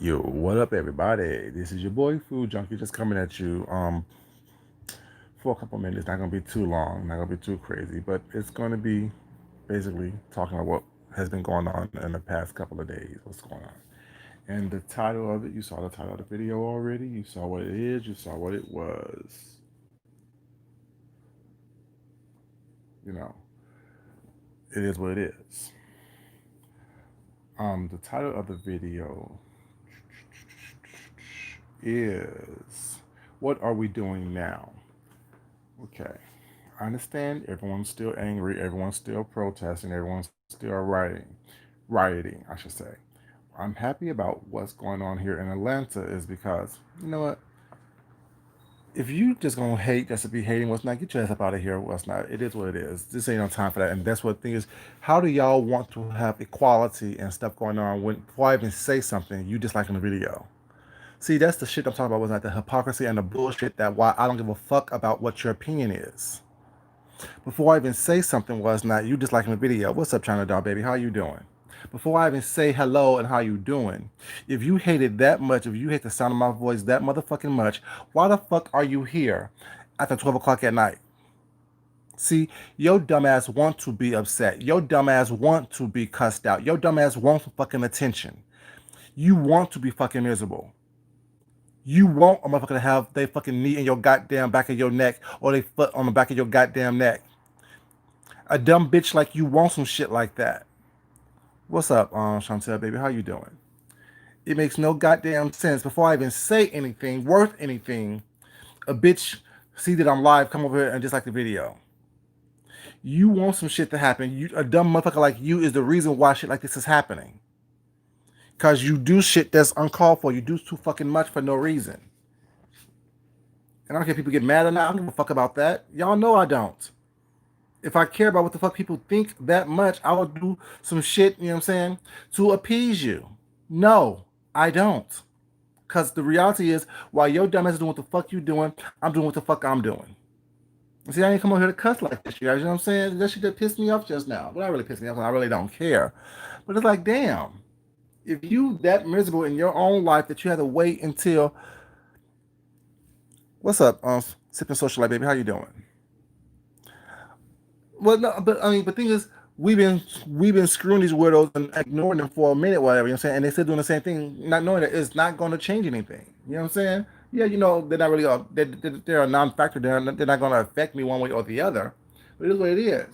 Yo, what up, everybody? This is your boy Food Junkie, just coming at you for a couple minutes. Not gonna be too long, not gonna be too crazy, but it's gonna be basically talking about what has been going on in the past couple of days. What's going on? And the title of it, you saw the title of the video already. You saw what it is. You saw what it was. You know, it is what it is. The title of the video is "What Are We Doing Now?" Okay. I understand everyone's still angry, everyone's still protesting, everyone's still rioting, I should say. I'm happy about what's going on here in Atlanta is because, you know what? If you just gonna hate just to be hating what's not, get your ass up out of here. What's not? It is what it is. This ain't no time for that. And that's what the thing is. How do y'all want to have equality and stuff going on when before I even say something, you disliking the video? See, that's the shit I'm talking about. Was not the hypocrisy and the bullshit that why I don't give a fuck about what your opinion is. Before I even say something was not you disliking the video. What's up, China Doll Baby? How you doing? Before I even say hello and how you doing, if you hate it that much, if you hate the sound of my voice that motherfucking much, why the fuck are you here after 12 o'clock at night? See, your dumbass want to be upset. Your dumbass want to be cussed out. Your dumbass wants fucking attention. You want to be fucking miserable. You want a motherfucker to have their fucking knee in your goddamn back of your neck or their foot on the back of your goddamn neck. A dumb bitch like you want some shit like that. What's up, Chantel, baby? How you doing? It makes no goddamn sense. Before I even say anything worth anything, a bitch see that I'm live, come over here and just like the video. You want some shit to happen. You, a dumb motherfucker like you is the reason why shit like this is happening. Cause you do shit that's uncalled for. You do too fucking much for no reason. And I don't care if people get mad or not. I don't give a fuck about that. Y'all know I don't. If I care about what the fuck people think that much, I would do some shit, you know what I'm saying, to appease you. No, I don't. Because the reality is, while your dumbass is doing what the fuck you doing, I'm doing what the fuck I'm doing. See, I ain't come over here to cuss like this, you guys. You know what I'm saying? That shit that pissed me off just now. But not really pissed me off. I really don't care. But it's like, damn. If you that miserable in your own life that you had to wait until, what's up, sipping social life, baby? How you doing? Well, no, but I mean, but the thing is, we've been screwing these weirdos and ignoring them for a minute, whatever. You know what I'm saying? And they're still doing the same thing, not knowing that it's not going to change anything. You know what I'm saying? Yeah, you know, they're not really they're a non-factor. They're not going to affect me one way or the other. But it is what it is.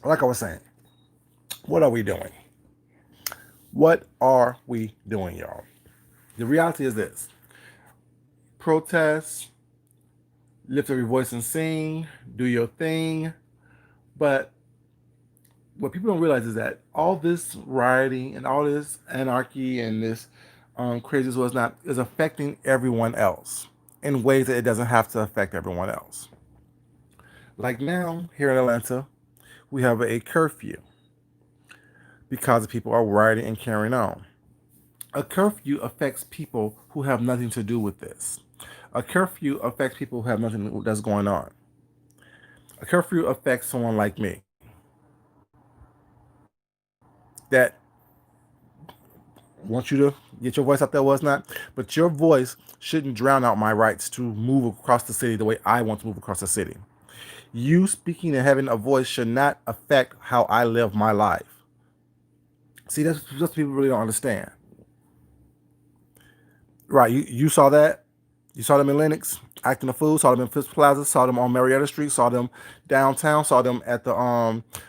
Like I was saying, what are we doing? What are we doing, y'all? The reality is this: protest, lift up your voice and sing, do your thing, but what people don't realize is that all this rioting and all this anarchy and this craziness was not is affecting everyone else in ways that it doesn't have to affect everyone else. Like now here in Atlanta, we have a curfew because people are rioting and carrying on. A curfew affects people who have nothing to do with this. A curfew affects people who have nothing that's going on. A curfew affects someone like me that want you to get your voice out there, was not, but your voice shouldn't drown out my rights to move across the city the way I want to move across the city. You speaking and having a voice should not affect how I live my life. See, that's just people really don't understand. Right, you saw that. You saw them in Lenox acting a fool. Saw them in Fifth Plaza. Saw them on Marietta Street. Saw them downtown. Saw them at the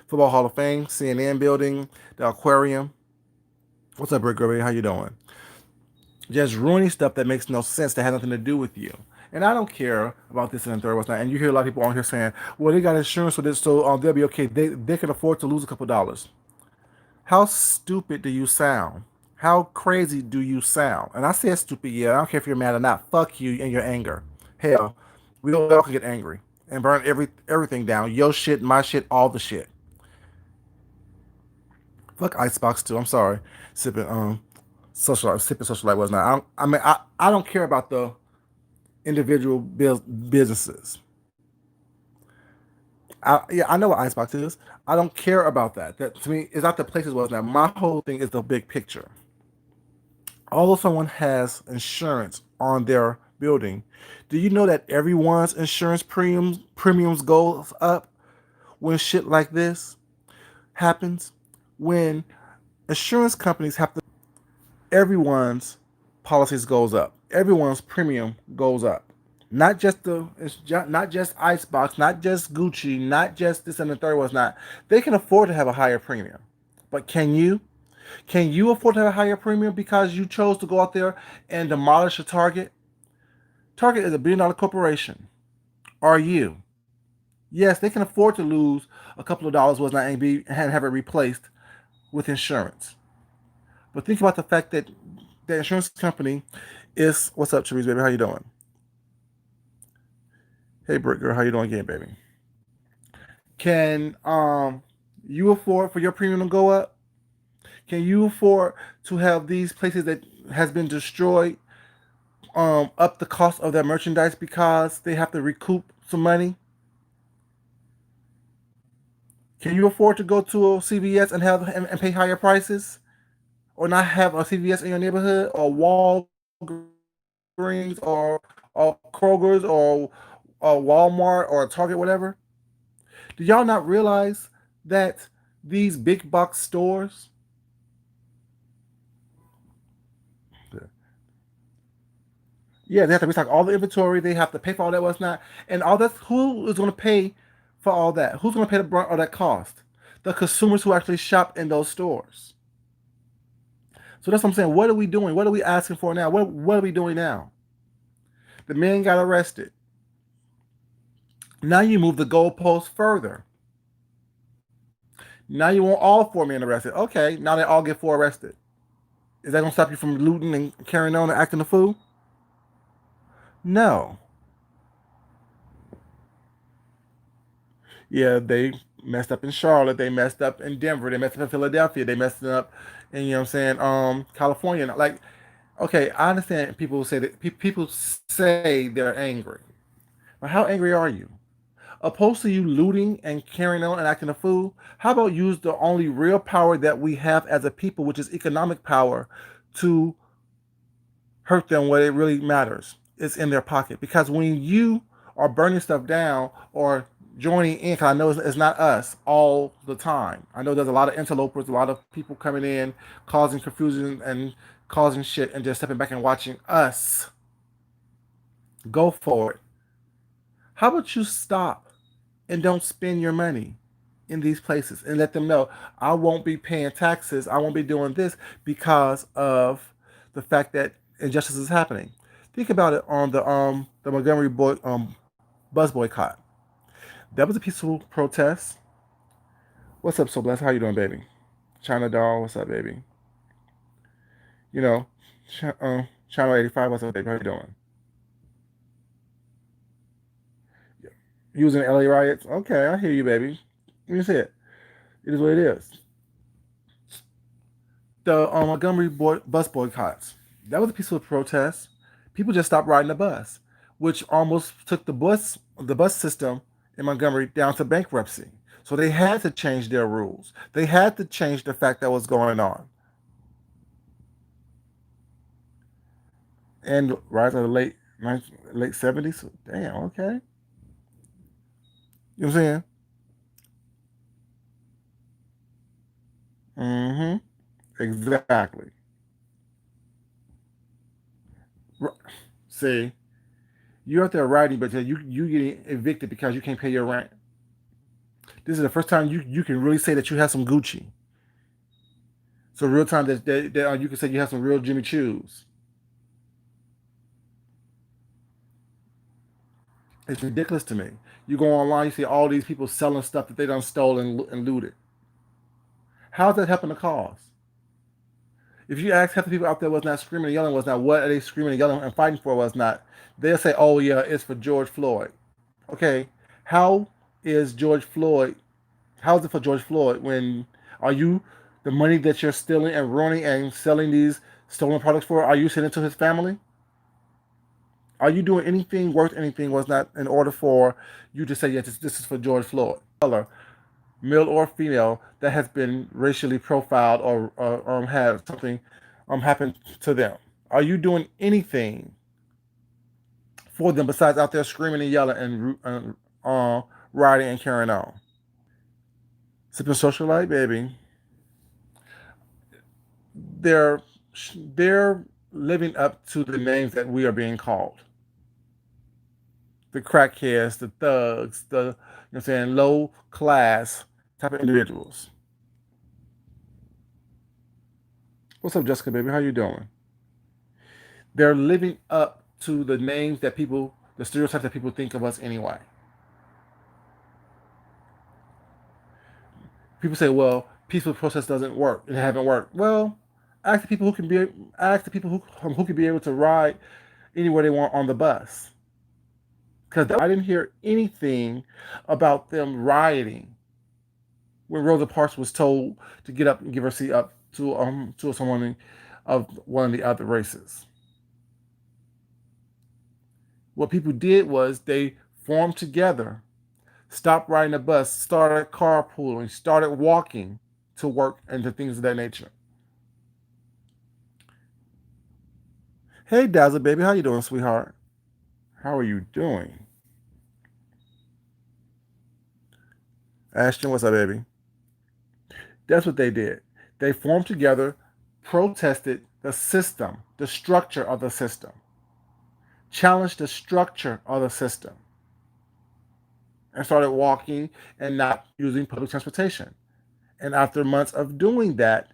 Football Hall of Fame, CNN building, the aquarium. What's up, Rick Gervais? How you doing? Just ruining stuff that makes no sense, that has nothing to do with you. And I don't care about this and the third, what's not. And you hear a lot of people on here saying, "Well, they got insurance for this, so they'll be okay. They can afford to lose a couple dollars." How stupid do you sound? How crazy do you sound? And I said stupid, yeah. I don't care if you're mad or not. Fuck you and your anger. Hell, we all can get angry and burn everything down. Your shit, my shit, all the shit. Fuck Icebox too. I'm sorry. Sipping sipping social light was not. I don't care about the individual businesses. Yeah, I know what Icebox is. I don't care about that. That to me is not the places was that. My whole thing is the big picture. Although someone has insurance on their building, do you know that everyone's insurance premiums goes up when shit like this happens? When insurance companies have to, everyone's policies goes up. Everyone's premium goes up. Not just not just Icebox, not just Gucci, not just this and the third was not. They can afford to have a higher premium, but can you? Can you afford to have a higher premium because you chose to go out there and demolish a Target? Target is $1 billion corporation. Are you? Yes, they can afford to lose a couple of dollars was not and have it replaced with insurance. But think about the fact that the insurance company is what's up, Therese, baby? How you doing? Hey, Brick girl, how you doing again, baby? Can you afford for your premium to go up? Can you afford to have these places that has been destroyed up the cost of their merchandise because they have to recoup some money? Can you afford to go to a CVS and and pay higher prices, or not have a CVS in your neighborhood, or Walgreens, or Kroger's, or Walmart, or Target, whatever? Do y'all not realize that these big box stores, yeah, they have to restock all the inventory. They have to pay for all that, what's not, and all that. Who is going to pay for all that? Who's going to pay the brunt of that cost? The consumers who actually shop in those stores. So that's what I'm saying. What are we doing? What are we asking for now? What are we doing now? The man got arrested. Now you move the goalpost further. Now you want all four men arrested. Okay, now they all get four arrested. Is that gonna stop you from looting and carrying on and acting a fool? No. Yeah, they messed up in Charlotte. They messed up in Denver. They messed up in Philadelphia. They messed up in you know what I'm saying, California. Like, okay, I understand people say that people say they're angry, but how angry are you? Opposed to you looting and carrying on and acting a fool, how about use the only real power that we have as a people, which is economic power, to hurt them where it really matters? It's in their pocket. Because when you are burning stuff down or joining in, because I know it's not us all the time. I know there's a lot of interlopers, a lot of people coming in, causing confusion and causing shit, and just stepping back and watching us go forward. How about you stop and don't spend your money in these places and let them know I won't be paying taxes. I won't be doing this because of the fact that injustice is happening. Think about it on the Montgomery bus boycott. That was a peaceful protest. What's up, so blessed? How you doing, baby? China doll, what's up, baby? You know, Channel 85, what's up, baby? How you doing? Using LA riots. Okay, I hear you, baby. Let me see it. It is what it is. The Montgomery bus boycotts. That was a peaceful protest. People just stopped riding the bus, which almost took the bus system in Montgomery down to bankruptcy. So they had to change their rules. They had to change the fact that was going on. And rise of the late 70s. Damn. Okay. You know what I'm saying? Mm-hmm. Exactly. R- See, you're out there riding, but you getting evicted because you can't pay your rent. This is the first time you can really say that you have some Gucci. So real time that you can say you have some real Jimmy Choos. It's ridiculous to me. You go online, you see all these people selling stuff that they done stole and looted. How's that helping the cause? If you ask half the people out there was not screaming and yelling was not what are they screaming and yelling and fighting for was not, they'll say, oh yeah, it's for George Floyd. Okay, how is George Floyd? How is it for George Floyd when are you the money that you're stealing and ruining and selling these stolen products for? Are you sending it to his family? Are you doing anything worth anything was not in order for you to say yes, this is for George Floyd? color, male or female, that has been racially profiled or had something happen to them? Are you doing anything for them besides out there screaming and yelling and riding and carrying on? Sipping social light, baby. They're they're living up to the names that we are being called. The crackheads, the thugs, the I'm saying low class type of individuals. What's up, Jessica, baby? How you doing? They're living up to the names that people, the stereotypes that people think of us anyway. People say, "Well, peaceful protest doesn't work. It haven't worked." Well, ask the people who can be, ask the people who can be able to ride anywhere they want on the bus. Because I didn't hear anything about them rioting when Rosa Parks was told to get up and give her seat up to someone of one of the other races. What people did was they formed together, stopped riding the bus, started carpooling, started walking to work and to things of that nature. Hey Dazzle baby, how you doing, sweetheart? How are you doing? Ashton, what's up, baby? That's what they did. They formed together, protested the system, the structure of the system, challenged the structure of the system, and started walking and not using public transportation. And after months of doing that,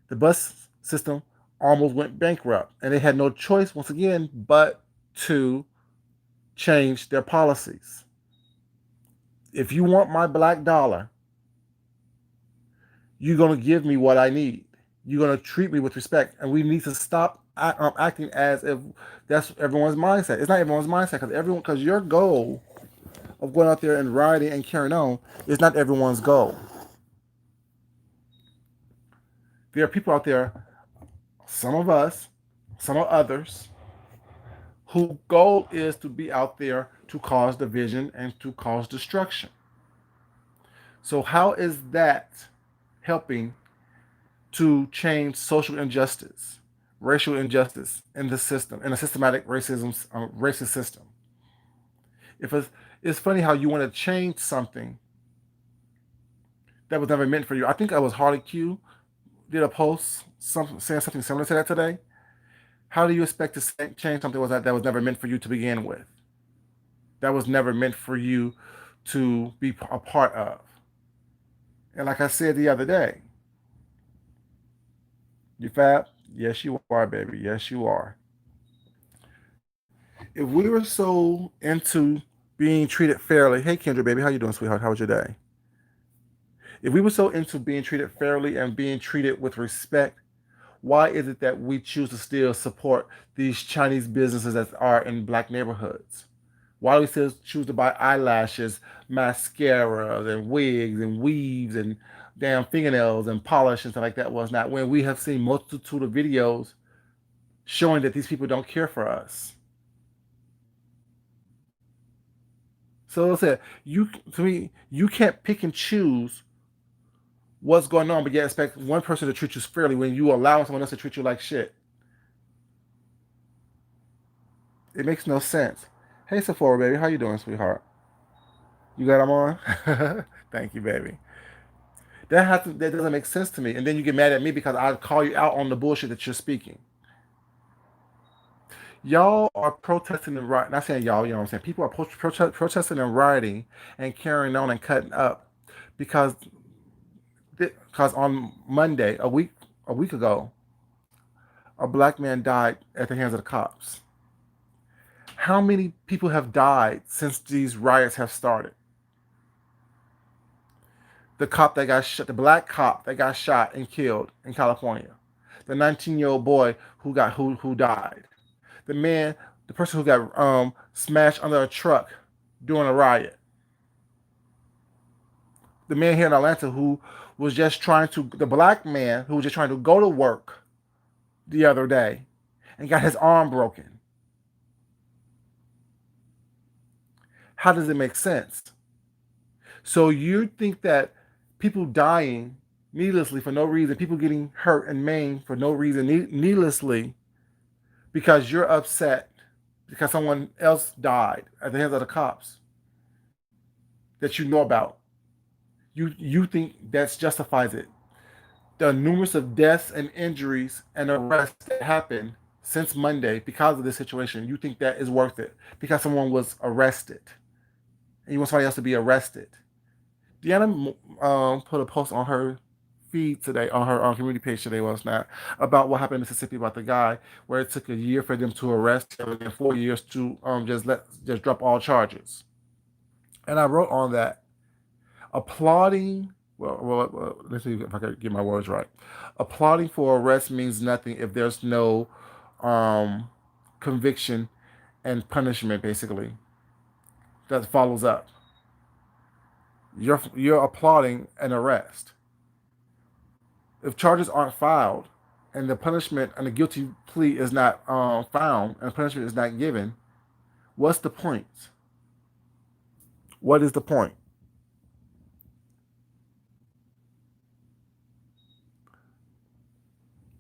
the bus system almost went bankrupt. And they had no choice, once again, but to change their policies. If you want my black dollar, you're going to give me what I need. You're going to treat me with respect. And we need to stop acting as if that's everyone's mindset. It's not everyone's mindset because your goal of going out there and riding and carrying on is not everyone's goal. There are people out there, some of us, some of others, whose goal is to be out there to cause division and to cause destruction. So, how is that helping to change social injustice, racial injustice in the system, in a systematic racist system? If it's funny how you want to change something that was never meant for you. I think I was Harley Q did a post saying something similar to that today. How do you expect to change something that was never meant for you to begin with? That was never meant for you to be a part of. And like I said the other day, you fab? Yes, you are, baby. Yes, you are. If we were so into being treated fairly, hey Kendra, baby, how you doing, sweetheart? How was your day? If we were so into being treated fairly and being treated with respect, why is it that we choose to still support these Chinese businesses that are in black neighborhoods? Why do we still choose to buy eyelashes, mascaras, and wigs, and weaves, and damn fingernails, and polish, and stuff like that? Was not when we have seen multitude of videos showing that these people don't care for us. So I said, you to me, you can't pick and choose what's going on, but yet expect one person to treat you fairly when you allow someone else to treat you like shit. It makes no sense. Hey Sephora, baby, how you doing, sweetheart? You got them on? Thank you, baby. That doesn't make sense to me. And then you get mad at me because I call you out on the bullshit that you're speaking. Y'all are protesting and rioting. Not saying y'all, you know what I'm saying. People are protesting and rioting and carrying on and cutting up because on Monday, a week ago, a black man died at the hands of the cops. How many people have died since these riots have started? The cop that got shot, the black cop that got shot and killed in California, the 19-year-old boy who died, the man, the person who got smashed under a truck during a riot, the man here in Atlanta who was just trying to, the black man who was just trying to go to work the other day and got his arm broken. How does it make sense? So you think that people dying needlessly for no reason, people getting hurt and maimed for no reason needlessly because you're upset because someone else died at the hands of the cops that you know about. You think that justifies it. The numerous of deaths and injuries and arrests that happened since Monday because of this situation, you think that is worth it because someone was arrested and you want somebody else to be arrested. Deanna put a post on her feed today, on her community page today, was not about what happened in Mississippi about the guy where it took a year for them to arrest him and 4 years to just drop all charges. And I wrote on that applauding. Well, let's see if I can get my words right. Applauding for arrest means nothing if there's no um, conviction and punishment, basically, that follows up. You're applauding an arrest. If charges aren't filed and the punishment and the guilty plea is not found and punishment is not given, what's the point? What is the point?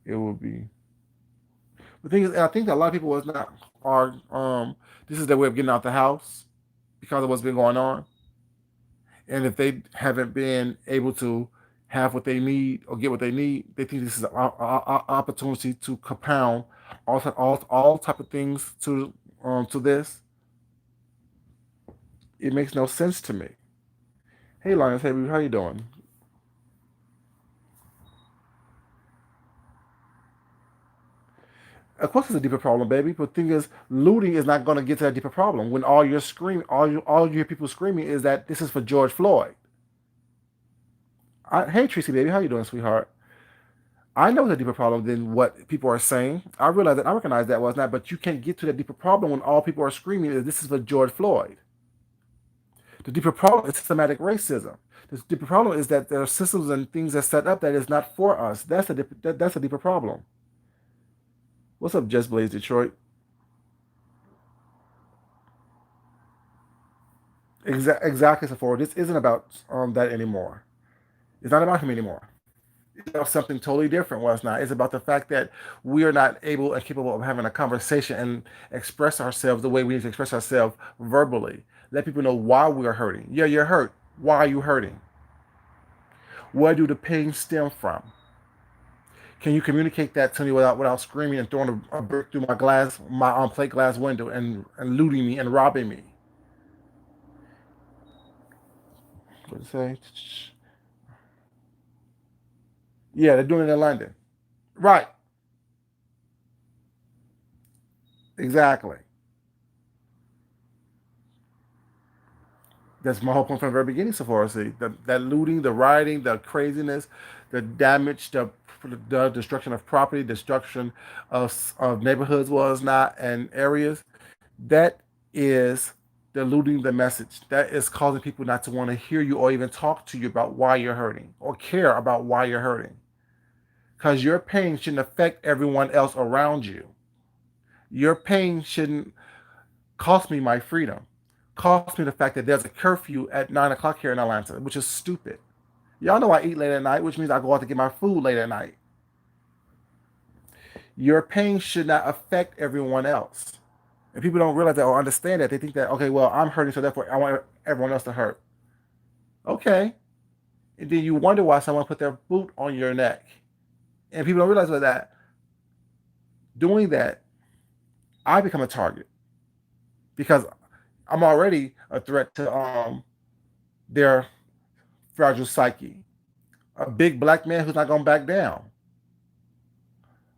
It will be the thing is. I think that a lot of people was not are this is their way of getting out the house because of what's been going on, and if they haven't been able to have what they need or get what they need, they think this is an opportunity to compound all type of things to this. It makes no sense to me. Hey, Lions, hey, how you doing? Of course, it's a deeper problem, baby. But the thing is, looting is not going to get to that deeper problem when all you're screaming, all you hear people screaming is that this is for George Floyd. Hey, Tracy, baby, how you doing, sweetheart? I know it's a deeper problem than what people are saying. I realize that. I recognize that was not, but you can't get to that deeper problem when all people are screaming is this is for George Floyd. The deeper problem is systematic racism. The deeper problem is that there are systems and things that set up that is not for us. That's a deeper problem. What's up, Just Blaze Detroit? Exactly, Sephora. This isn't about that anymore. It's not about him anymore. It's about something totally different. Was not. It's about the fact that we are not able and capable of having a conversation and express ourselves the way we need to express ourselves verbally. Let people know why we are hurting. Yeah, you're hurt. Why are you hurting? Where do the pain stem from? Can you communicate that to me without screaming and throwing a brick through my plate glass window and looting me and robbing me? What did it say? Yeah, they're doing it in London. Right. Exactly. That's my whole point from the very beginning, Sephora. See, that looting, the rioting, the craziness, the damage, the destruction of property, destruction of neighborhoods was not and areas. That is diluting the message. That is causing people not to want to hear you or even talk to you about why you're hurting or care about why you're hurting. Because your pain shouldn't affect everyone else around you. Your pain shouldn't cost me my freedom. Cost me the fact that there's a curfew at 9 o'clock here in Atlanta, which is stupid. Y'all know I eat late at night, which means I go out to get my food late at night. Your pain should not affect everyone else. And people don't realize that or understand that. They think that, okay, well, I'm hurting, so therefore I want everyone else to hurt. Okay. And then you wonder why someone put their boot on your neck. And people don't realize that doing that, I become a target because I'm already a threat to their fragile psyche. A big black man who's not going to back down,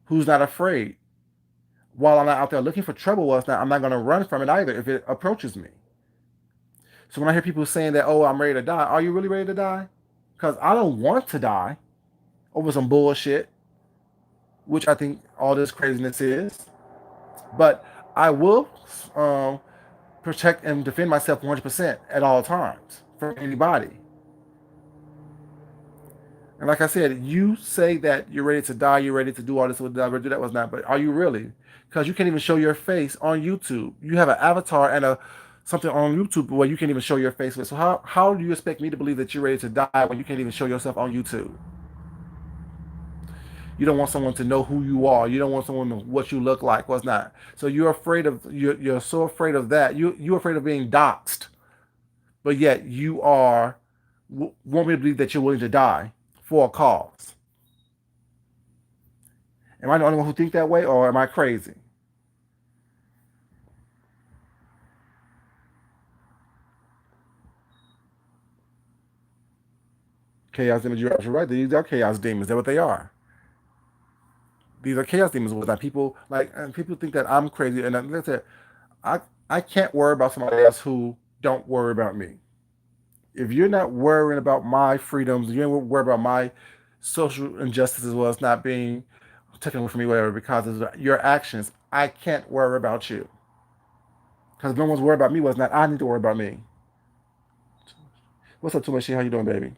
who's not afraid. While I'm not out there looking for trouble, I'm not going to run from it either if it approaches me. So when I hear people saying that, oh, I'm ready to die, are you really ready to die? Because I don't want to die over some bullshit, which I think all this craziness is. But I will protect and defend myself 100% at all times from anybody. And like I said, you say that you're ready to die, you're ready to do all this, do that was not, but are you really? Because you can't even show your face on YouTube. You have an avatar and a something on YouTube where you can't even show your face with. So how do you expect me to believe that you're ready to die when you can't even show yourself on YouTube? You don't want someone to know who you are. You don't want someone to know what you look like, what's not. So you're so afraid of that. You're afraid of being doxxed, but yet you are want me to believe that you're willing to die for a cause. Am I the only one who think that way, or am I crazy? Chaos demons, you're absolutely right. These are chaos demons. They're what they are. These are chaos demons. With that people like, and people think that I'm crazy, and like I said, I I can't worry about somebody else who don't worry about me. If you're not worrying about my freedoms, you're not worried about my social injustice as well as not being taken away from me, whatever, because of your actions, I can't worry about you. Because no one's worried about me, was not I need to worry about me. What's up, Too Much How you doing, baby?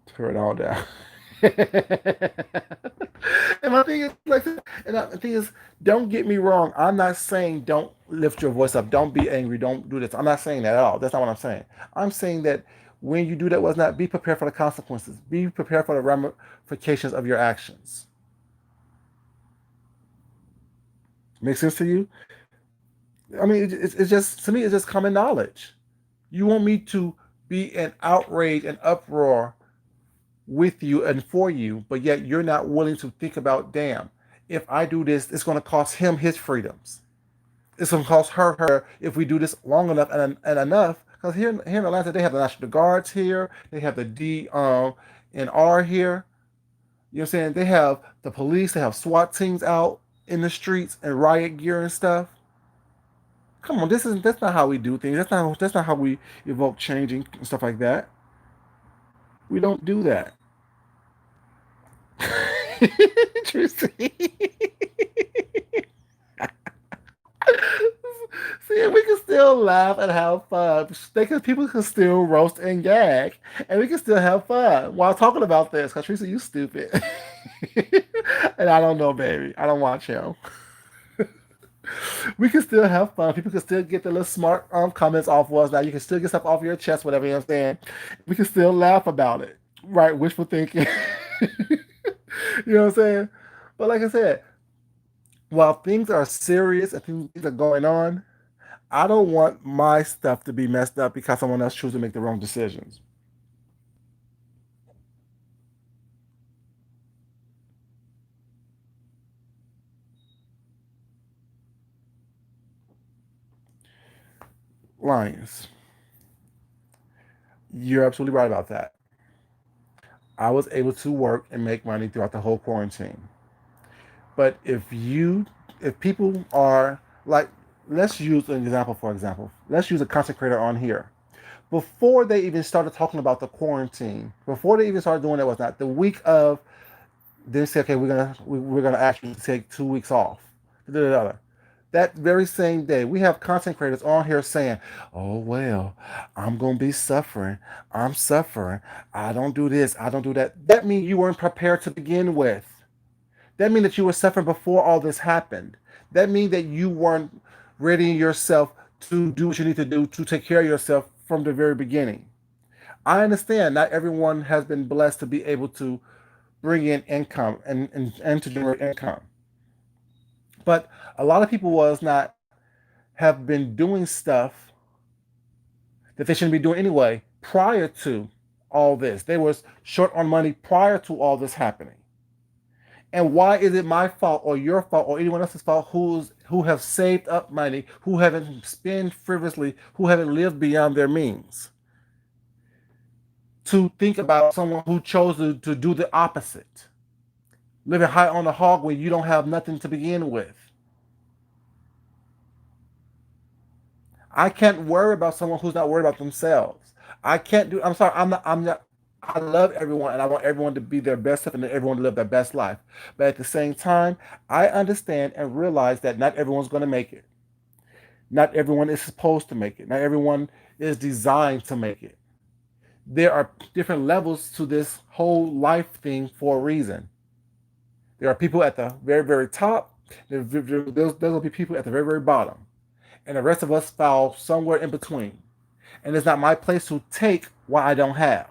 Tear it all down. And my thing is like, the thing is, don't get me wrong. I'm not saying don't lift your voice up, don't be angry, don't do this. I'm not saying that at all. That's not what I'm saying. I'm saying that when you do that, was not be prepared for the consequences. Be prepared for the ramifications of your actions. Make sense to you? I mean, it's just to me, it's just common knowledge. You want me to be in outrage and uproar with you and for you, but yet you're not willing to think about, damn, if I do this, it's going to cost him his freedoms. It's going to cost her if we do this long enough and enough. Because here in Atlanta, they have the National Guards here, they have the DNR here. You know what I'm saying? They have the police, they have SWAT teams out in the streets and riot gear and stuff. Come on, that's not how we do things. That's not how we evoke changing and stuff like that. We don't do that. Interesting. See, we can still laugh and have fun. People can still roast and gag, and we can still have fun while talking about this. Cause Teresa, you stupid, and I don't know, baby. I don't watch him. We can still have fun. People can still get the little smart comments off of us. Now you can still get stuff off your chest, whatever you know what I'm saying. We can still laugh about it, right? Wishful thinking. You know what I'm saying? But like I said, while things are serious and things are going on, I don't want my stuff to be messed up because someone else chooses to make the wrong decisions. Lions, you're absolutely right about that. I was able to work and make money throughout the whole quarantine. But if people are like, let's use an example, for example. Let's use a content creator on here. Before they even started talking about the quarantine, before they even started doing that, was not the week of, they say, okay, we're gonna ask you to take 2 weeks off. That very same day, we have content creators on here saying, "Oh well, I'm gonna be suffering. I'm suffering. I don't do this. I don't do that." That means you weren't prepared to begin with. That means that you were suffering before all this happened. That means that you weren't readying yourself to do what you need to do to take care of yourself from the very beginning. I understand not everyone has been blessed to be able to bring in income and to generate income. But a lot of people was not have been doing stuff that they shouldn't be doing anyway prior to all this. They was short on money prior to all this happening. And why is it my fault or your fault or anyone else's fault who have saved up money, who haven't spent frivolously, who haven't lived beyond their means, to think about someone who chose to do the opposite, living high on the hog when you don't have nothing to begin with? I can't worry about someone who's not worried about themselves. I can't do. I'm sorry. I'm not. I love everyone, and I want everyone to be their best self and everyone to live their best life. But at the same time, I understand and realize that not everyone's going to make it. Not everyone is supposed to make it. Not everyone is designed to make it. There are different levels to this whole life thing for a reason. There are people at the very, very top, There'll be people at the very, very bottom, and the rest of us fall somewhere in between. And it's not my place to take what I don't have.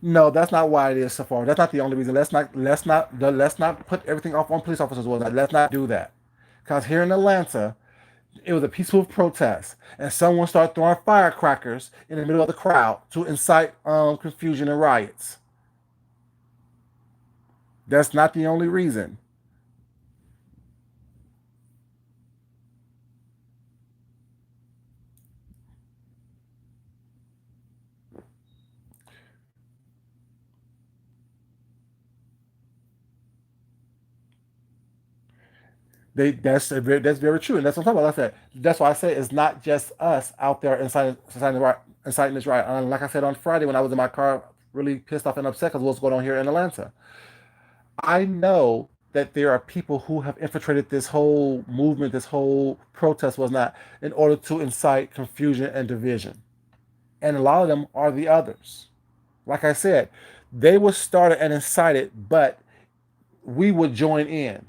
No, that's not why it is so far. That's not the only reason. Let's not put everything off on police officers. Well, let's not do that. Because here in Atlanta, it was a peaceful protest, and someone started throwing firecrackers in the middle of the crowd to incite confusion and riots. That's not the only reason. That's very true, and that's what I'm talking about. Like I said, that's why I say it's not just us out there inciting this riot. And like I said on Friday when I was in my car, really pissed off and upset because what's going on here in Atlanta. I know that there are people who have infiltrated this whole movement, this whole protest was not in order to incite confusion and division, and a lot of them are the others. Like I said, they were started and incited, but we would join in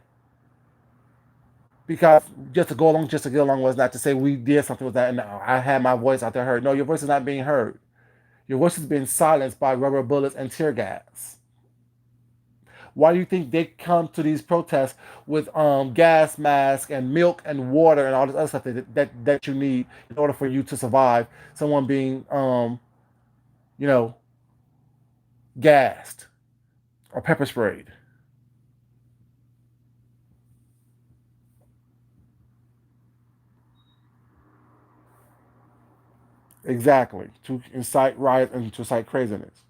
because just to go along, just to get along was not to say we did something with that and I had my voice out there heard. No, your voice is not being heard. Your voice is being silenced by rubber bullets and tear gas. Why do you think they come to these protests with gas masks and milk and water and all this other stuff that you need in order for you to survive? Someone being you know gassed or pepper sprayed. Exactly, to incite riot and to incite craziness.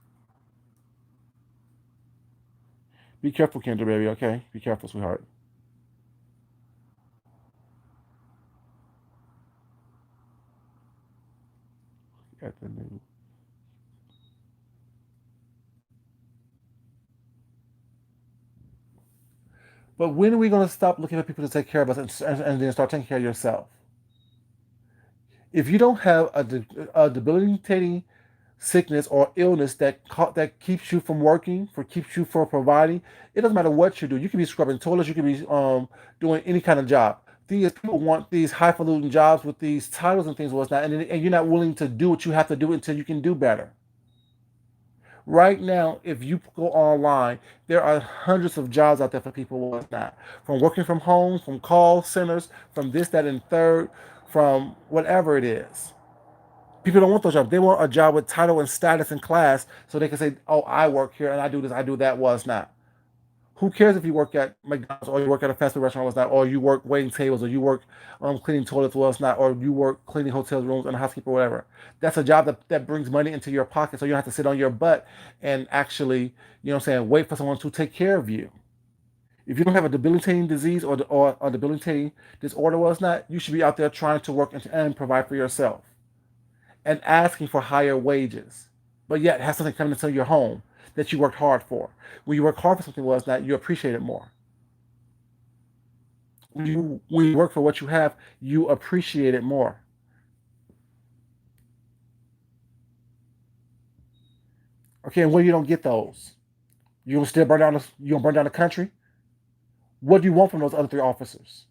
Be careful, Kendra, baby. Okay, be careful, sweetheart. At the new. But when are we going to stop looking for people to take care of us and then start taking care of yourself? If you don't have a debilitating sickness or illness that keeps you from working, for keeps you from providing, it doesn't matter what you do. You can be scrubbing toilets, you can be doing any kind of job. These people want these highfalutin jobs with these titles and things, what's not, and you're not willing to do what you have to do until you can do better. Right now, if you go online, there are hundreds of jobs out there for people what's not. From working from home, from call centers, from this, that, and third, from whatever it is. People don't want those jobs. They want a job with title and status and class so they can say, oh, I work here and I do this, I do that, was not. Who cares if you work at McDonald's or you work at a fast food restaurant, was not, or you work waiting tables, or you work cleaning toilets, was not, or you work cleaning hotels rooms and housekeeper, whatever. That's a job that brings money into your pocket, so you don't have to sit on your butt and actually, you know what I'm saying, wait for someone to take care of you. If you don't have a debilitating disease or a debilitating disorder, was not, you should be out there trying to work and provide for yourself and asking for higher wages, but yet have something coming into your home that you worked hard for. When you work hard for something, was that you appreciate it more. When you work for what you have, you appreciate it more. Okay, and when you don't get those, you gonna burn down the country. What do you want from those other three officers?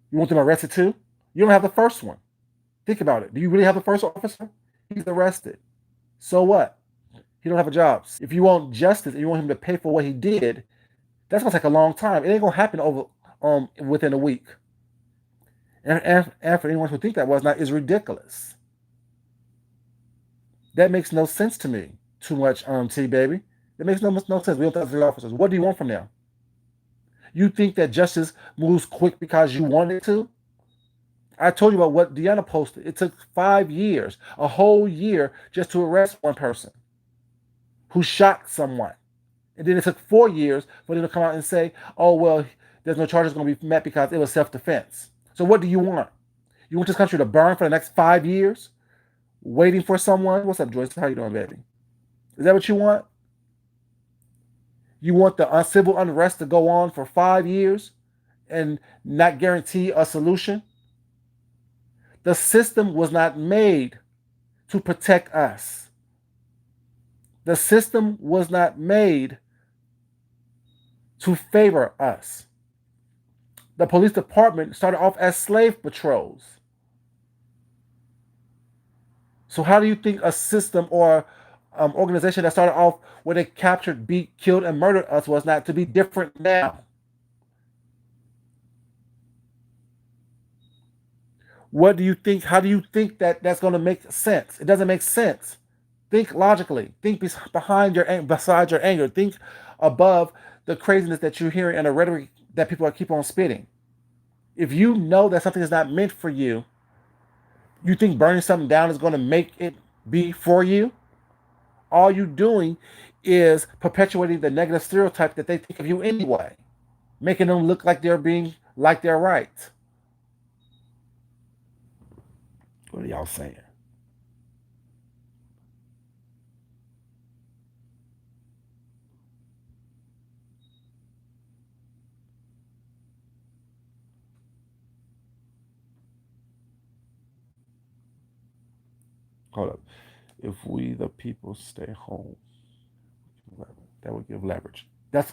You want them arrested too? You don't have the first one. Think about it. Do you really have the first officer? He's arrested. So what? He don't have a job. If you want justice and you want him to pay for what he did, that's gonna take a long time. It ain't gonna happen over within a week. And for anyone who think that was not is ridiculous. That makes no sense to me. Too much T baby. It makes no sense. We don't have three officers. What do you want from them? You think that justice moves quick because you want it to? I told you about what Deanna posted. It took 5 years, a whole year, just to arrest one person who shot someone. And then it took 4 years for them to come out and say, oh, well, there's no charges going to be met because it was self defense. So what do you want? You want this country to burn for the next 5 years? Waiting for someone? What's up, Joyce? How you doing, baby? Is that what you want? You want the civil unrest to go on for 5 years and not guarantee a solution? The system was not made to protect us. The system was not made to favor us. The police department started off as slave patrols. So how do you think a system or organization that started off where they captured, beat, killed, and murdered us was not to be different now? What do you think? How do you think that that's going to make sense? It doesn't make sense. Think logically. Think beside your anger. Think above the craziness that you're hearing and the rhetoric that people are keep on spitting. If you know that something is not meant for you, you think burning something down is going to make it be for you? All you're doing is perpetuating the negative stereotype that they think of you anyway, making them look like they're being like they're right. What are y'all saying? Hold up. If we the people stay home, that would give leverage. That's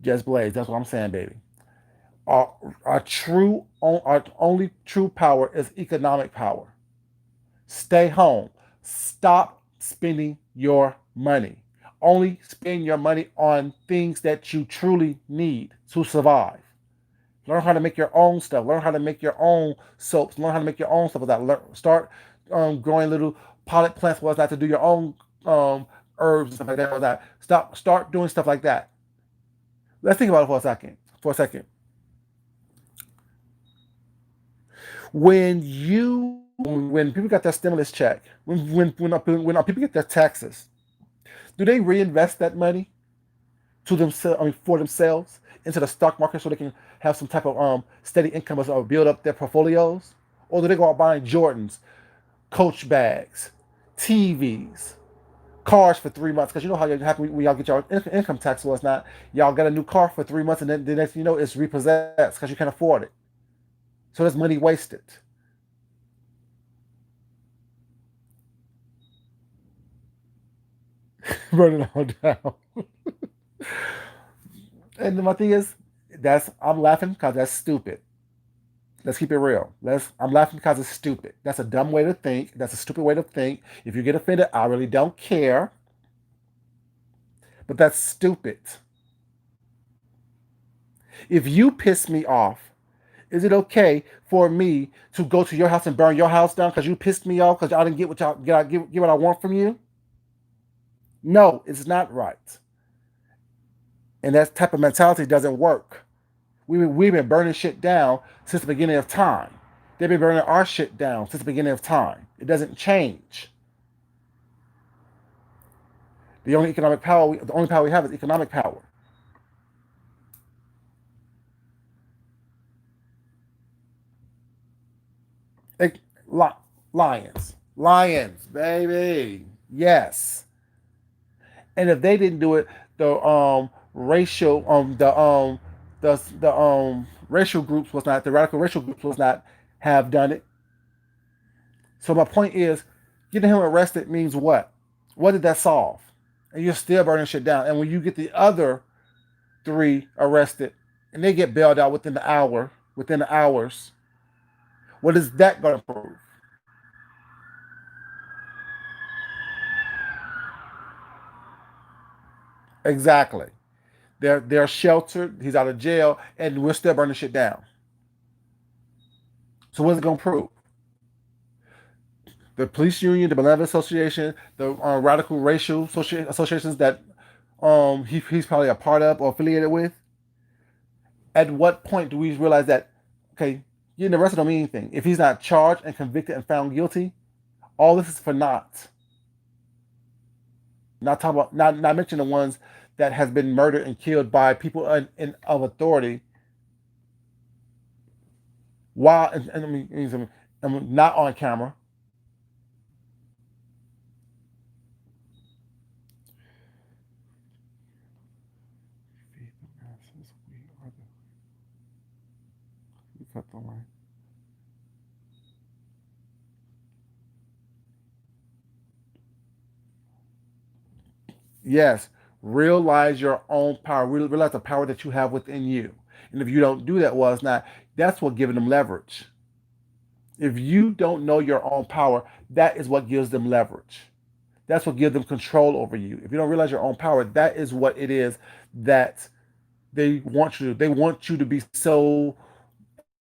just Blaze. That's what I'm saying, baby. Our, our only true power is economic power. Stay home. Stop spending your money. Only spend your money on things that you truly need to survive. Learn how to make your own stuff. Learn how to make your own soaps. Learn how to make your own stuff with that. Start growing little potted plants. Was that to do your own herbs and stuff like that? Was that start doing stuff like that? Let's think about it for a second. For a second, when people get their stimulus check, when our people get their taxes, do they reinvest that money to themselves? I mean, for themselves into the stock market so they can have some type of steady income or build up their portfolios, or do they go out buying Jordans, Coach bags, TVs, cars for 3 months? Because you know how you happen when y'all get your income tax was not. Y'all get a new car for 3 months and then the next thing you know it's repossessed because you can't afford it. So there's money wasted. Burning it all down. And my thing is, that's I'm laughing because that's stupid. Let's keep it real. I'm laughing because it's stupid. That's a dumb way to think. That's a stupid way to think. If you get offended, I really don't care. But that's stupid. If you piss me off, is it okay for me to go to your house and burn your house down because you pissed me off because I didn't get what get what I want from you? No, it's not right. And that type of mentality doesn't work. We've been burning shit down since the beginning of time. They've been burning our shit down since the beginning of time. It doesn't change. The only power we have is economic power. Like, lions, lions, baby, yes. And if they didn't do it, the racial the racial groups was not the radical racial groups was not have done it. So my point is, getting him arrested means what? What did that solve? And you're still burning shit down. And when you get the other three arrested and they get bailed out within the hours, what is that going to prove? Exactly. They're sheltered. He's out of jail, and we're still burning shit down. So what's it going to prove? The police union, the Benevolent Association, the radical racial associations that he's probably a part of or affiliated with. At what point do we realize that okay, getting arrested don't mean anything if he's not charged and convicted and found guilty? All this is for naught. Not talking about not mentioning the ones that has been murdered and killed by people of authority while and I mean, not on camera. Feed the masses. We cut the line. Yes, realize your own power. Realize the power that you have within you. And if you don't do that, well, it's not. That's what giving them leverage. If you don't know your own power, that is what gives them leverage. That's what gives them control over you. If you don't realize your own power, that is what it is that they want you to do. They want you to be so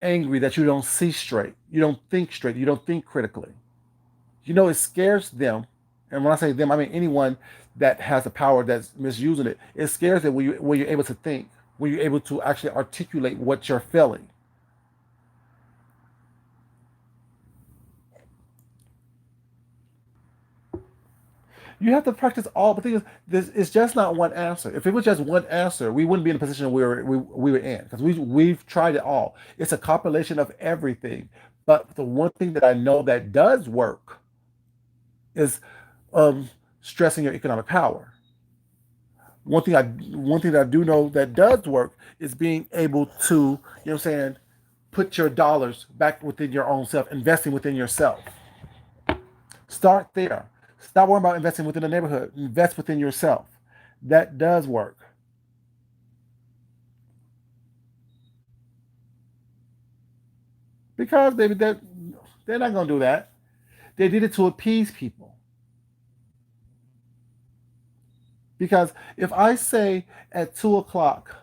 angry that you don't see straight. You don't think straight. You don't think critically. It scares them. And when I say them, I mean anyone that has the power that's misusing it. It scares them when you're able to think, when you're able to actually articulate what you're feeling. You have to practice all. But the thing is, this is just not one answer. If it was just one answer, we wouldn't be in the position we were in because we've tried it all. It's a compilation of everything. But the one thing that I know that does work is um, stressing your economic power. One thing that I do know that does work is being able to, what I'm saying, put your dollars back within your own self, investing within yourself. Start there. Stop worrying about investing within the neighborhood. Invest within yourself. That does work. Because they're not gonna do that. They did it to appease people. Because if I say at 2 o'clock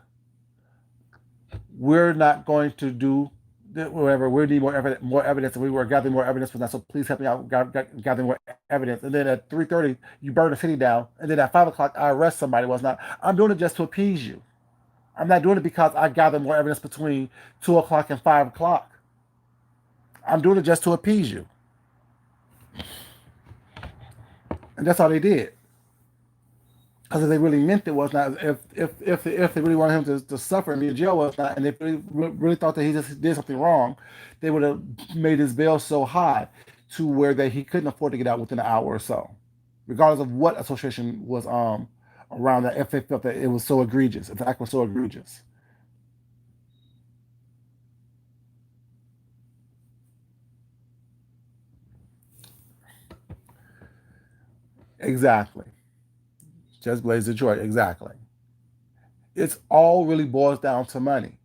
we're not going to do whatever. We need more evidence, and we were gathering more evidence for that. So please help me out gathering more evidence. And then at 3:30, you burn the city down, and then at 5 o'clock, I arrest somebody. Was not. I'm doing it just to appease you. I'm not doing it because I gathered more evidence between 2 o'clock and 5 o'clock. I'm doing it just to appease you, and that's all they did. Because if they really meant it was not, if they really wanted him to suffer and be in jail was not, and if they really thought that he just did something wrong, they would have made his bail so high to where that he couldn't afford to get out within an hour or so, regardless of what association was around that. If they felt that it was so egregious, if the act was so egregious, exactly. Just Blaze Detroit, exactly. It's all really boils down to money.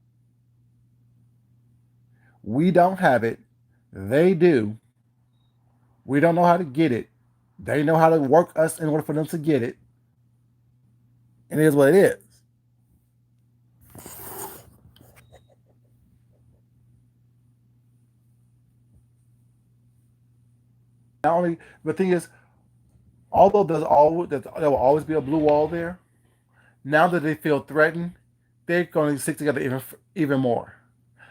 We don't have it. They do. We don't know how to get it. They know how to work us in order for them to get it. And it is what it is. Not only, the thing is, although there will always be a blue wall there, now that they feel threatened, they're going to stick together even more.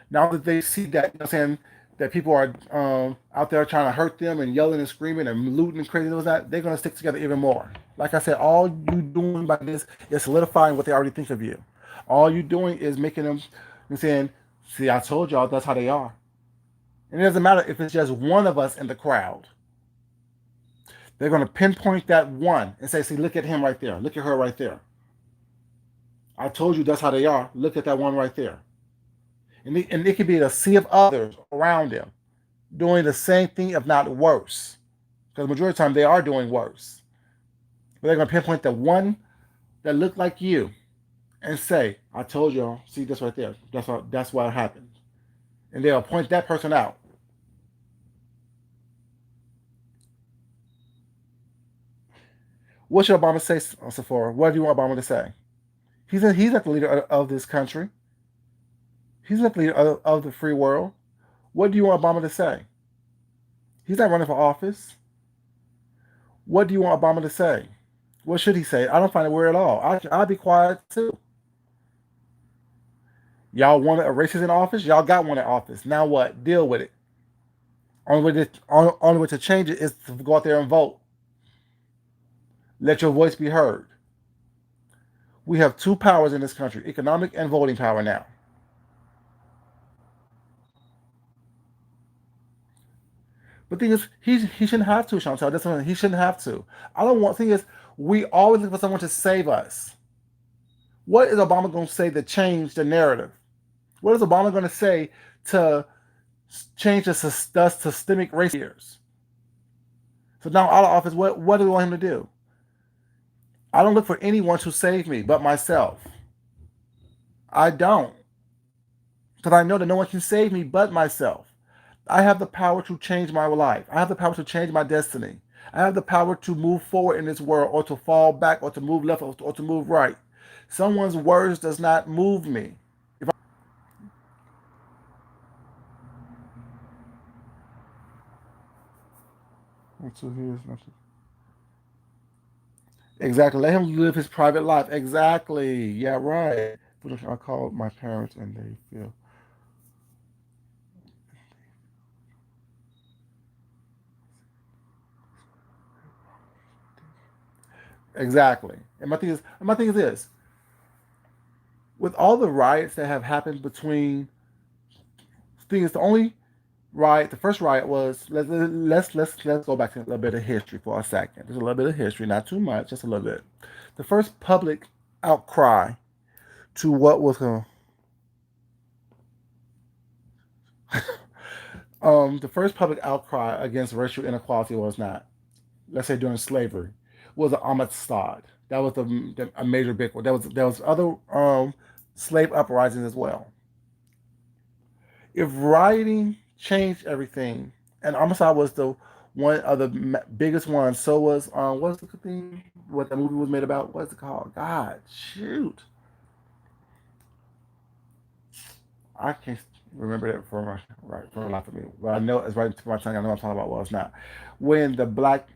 Now that they see that, I'm saying, that people are out there trying to hurt them and yelling and screaming and looting and crazy, those that they're going to stick together even more. Like I said, all you doing by this is solidifying what they already think of you. All you doing is making them saying, "See, I told y'all that's how they are." And it doesn't matter if it's just one of us in the crowd. They're going to pinpoint that one and say, "See, look at him right there. Look at her right there. I told you that's how they are. Look at that one right there." And it could be a sea of others around them doing the same thing, if not worse. Because the majority of the time they are doing worse. But they're going to pinpoint the one that looked like you and say, "I told y'all, see this right there. That's what happened." And they'll point that person out. What should Obama say, Sephora? What do you want Obama to say? He's not the leader of this country. He's not the leader of the free world. What do you want Obama to say? He's not running for office. What do you want Obama to say? What should he say? I don't find it weird at all. I'll be quiet too. Y'all want a racist in office? Y'all got one in office. Now what? Deal with it. Only way to change it is to go out there and vote. Let your voice be heard. We have two powers in this country: economic and voting power now. But the thing is, he shouldn't have to, Chantal. That's what he shouldn't have to. I don't want. The thing is, we always look for someone to save us. What is Obama going to say to change the narrative? What is Obama going to say to change the systemic race years? So now out of office, what do we want him to do? I don't look for anyone to save me but myself. I don't, because I know that no one can save me but myself. I have the power to change my life. I have the power to change my destiny. I have the power to move forward in this world or to fall back or to move left or to move right. Someone's words does not move me. If I, so here's nothing. Exactly. Let him live his private life. Exactly. Yeah, right. I called my parents and they feel exactly. And my thing is this: with all the riots that have happened between thing is the only riot, the first riot was let's go back to a little bit of history for a second. Just a little bit of history, not too much, just a little bit. The first public outcry to what was going the first public outcry against racial inequality was not, let's say during slavery, was the Amistad. That was a major big one. There was other slave uprisings as well. If rioting changed everything, and Amistad was the one of the biggest ones, so was what's the thing? What the movie was made about? What's it called? God, shoot, I can't remember that for my right for a lot of me. But I know it's right to my tongue. I know what I'm talking about. Well, it's not. When the black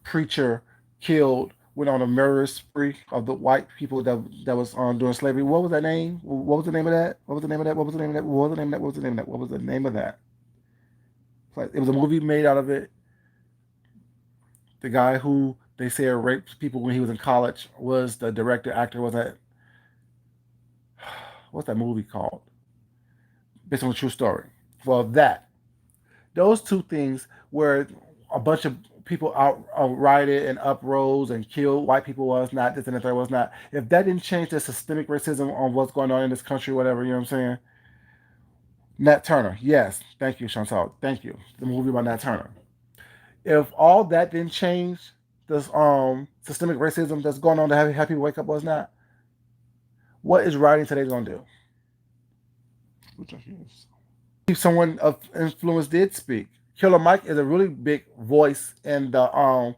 preacher killed went on a murderous spree of the white people that was doing slavery. What was that name? What was the name of that? What was the name of that? What was the name of that? What was the name of that? What was the name of that? What was the name of that? Like, it was a movie made out of it. The guy who they say raped people when he was in college was the director actor. Was that what's that movie called? Based on a true story. Well, that those two things where a bunch of people out rioted and uprose and killed white people was not this and the third was not. If that didn't change the systemic racism on what's going on in this country, whatever, you know what I'm saying? Nat Turner, yes, thank you, Chantal, thank you. The movie about Nat Turner. If all that didn't change, this systemic racism that's going on to have people wake up was not. What is writing today going to do? Which I is. If someone of influence did speak, Killer Mike is a really big voice in the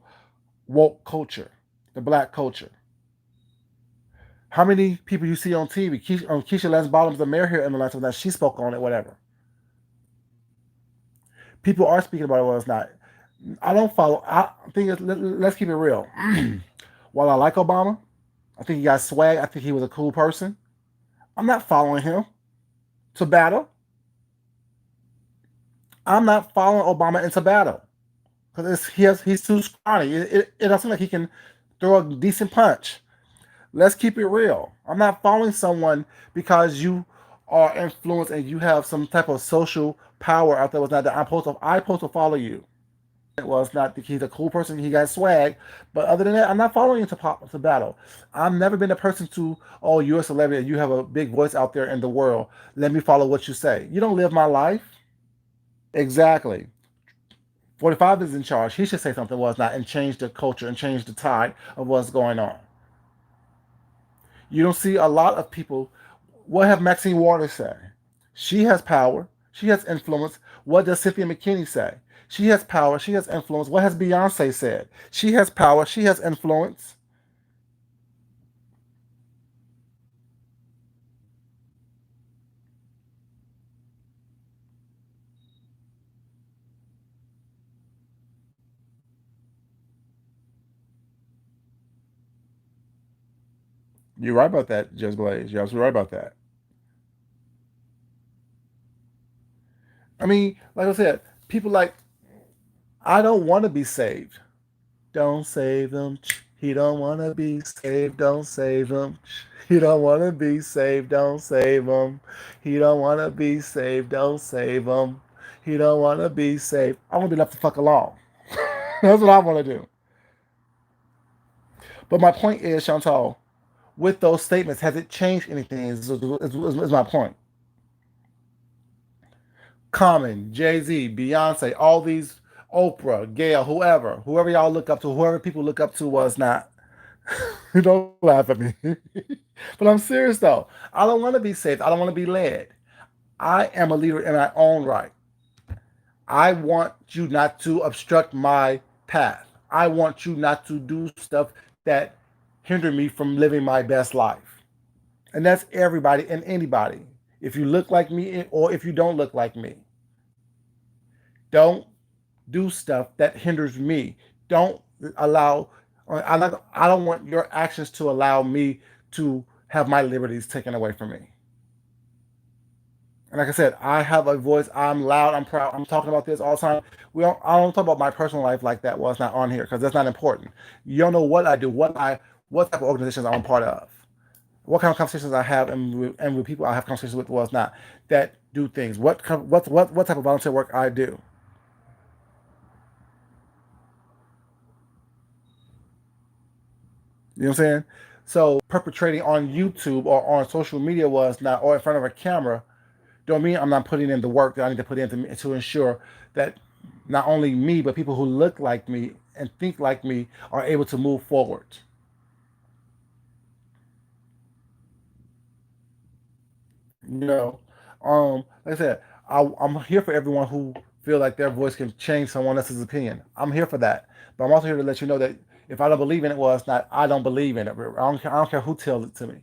woke culture, the black culture. How many people you see on TV? Keisha Lance Bottoms, the mayor here in the last one that she spoke on it, whatever. People are speaking about it, well, it's not. I don't follow. I think let's keep it real. While I like Obama, I think he got swag. I think he was a cool person. I'm not following him to battle. I'm not following Obama into battle because he's too scrawny. It doesn't seem like he can throw a decent punch. Let's keep it real. I'm not following someone because you are influenced and you have some type of social power out there. Was not that I'm supposed to follow you. It was not that he's a cool person. He got swag, but other than that, I'm not following you to battle. I've never been a person to, oh, you're a celebrity. You have a big voice out there in the world. Let me follow what you say. You don't live my life. Exactly. 45 is in charge. He should say something was not and change the culture and change the tide of what's going on. You don't see a lot of people. What have Maxine Waters say? She has power. She has influence. What does Cynthia McKinney say? She has power. She has influence. What has Beyonce said? She has power. She has influence. You're right about that, Judge Blaze. You're absolutely right about that. I mean, like I said, people like, I don't want to be saved. Don't save him. He don't want to be saved. Don't save him. He don't want to be saved. Don't save him. He don't want to be saved. Don't save him. He don't want to be saved. I want to be left the fuck alone. That's what I want to do. But my point is, Chantal, with those statements, has it changed anything? Is my point. Common, Jay Z, Beyonce, all these, Oprah, Gail, whoever y'all look up to, whoever people look up to was not. Don't laugh at me. But I'm serious though. I don't want to be saved. I don't want to be led. I am a leader in my own right. I want you not to obstruct my path. I want you not to do stuff that hinder me from living my best life. And that's everybody and anybody. If you look like me or if you don't look like me, don't do stuff that hinders me. Don't allow, I don't want your actions to allow me to have my liberties taken away from me. And like I said, I have a voice. I'm loud. I'm proud. I'm talking about this all the time. I don't talk about my personal life like that. Well, it's not on here because that's not important. You don't know what I do, what type of organizations I'm a part of, what kind of conversations I have, and with people I have conversations with. Well, it's not that do things. What type of volunteer work I do. You know what I'm saying? So perpetrating on YouTube or on social media was not, or in front of a camera, don't mean I'm not putting in the work that I need to put in to ensure that not only me, but people who look like me and think like me are able to move forward. You know, like I said, I'm here for everyone who feel like their voice can change someone else's opinion. I'm here for that, but I'm also here to let you know that if I don't believe in it, well, it's not. I don't believe in it. I don't care who tells it to me.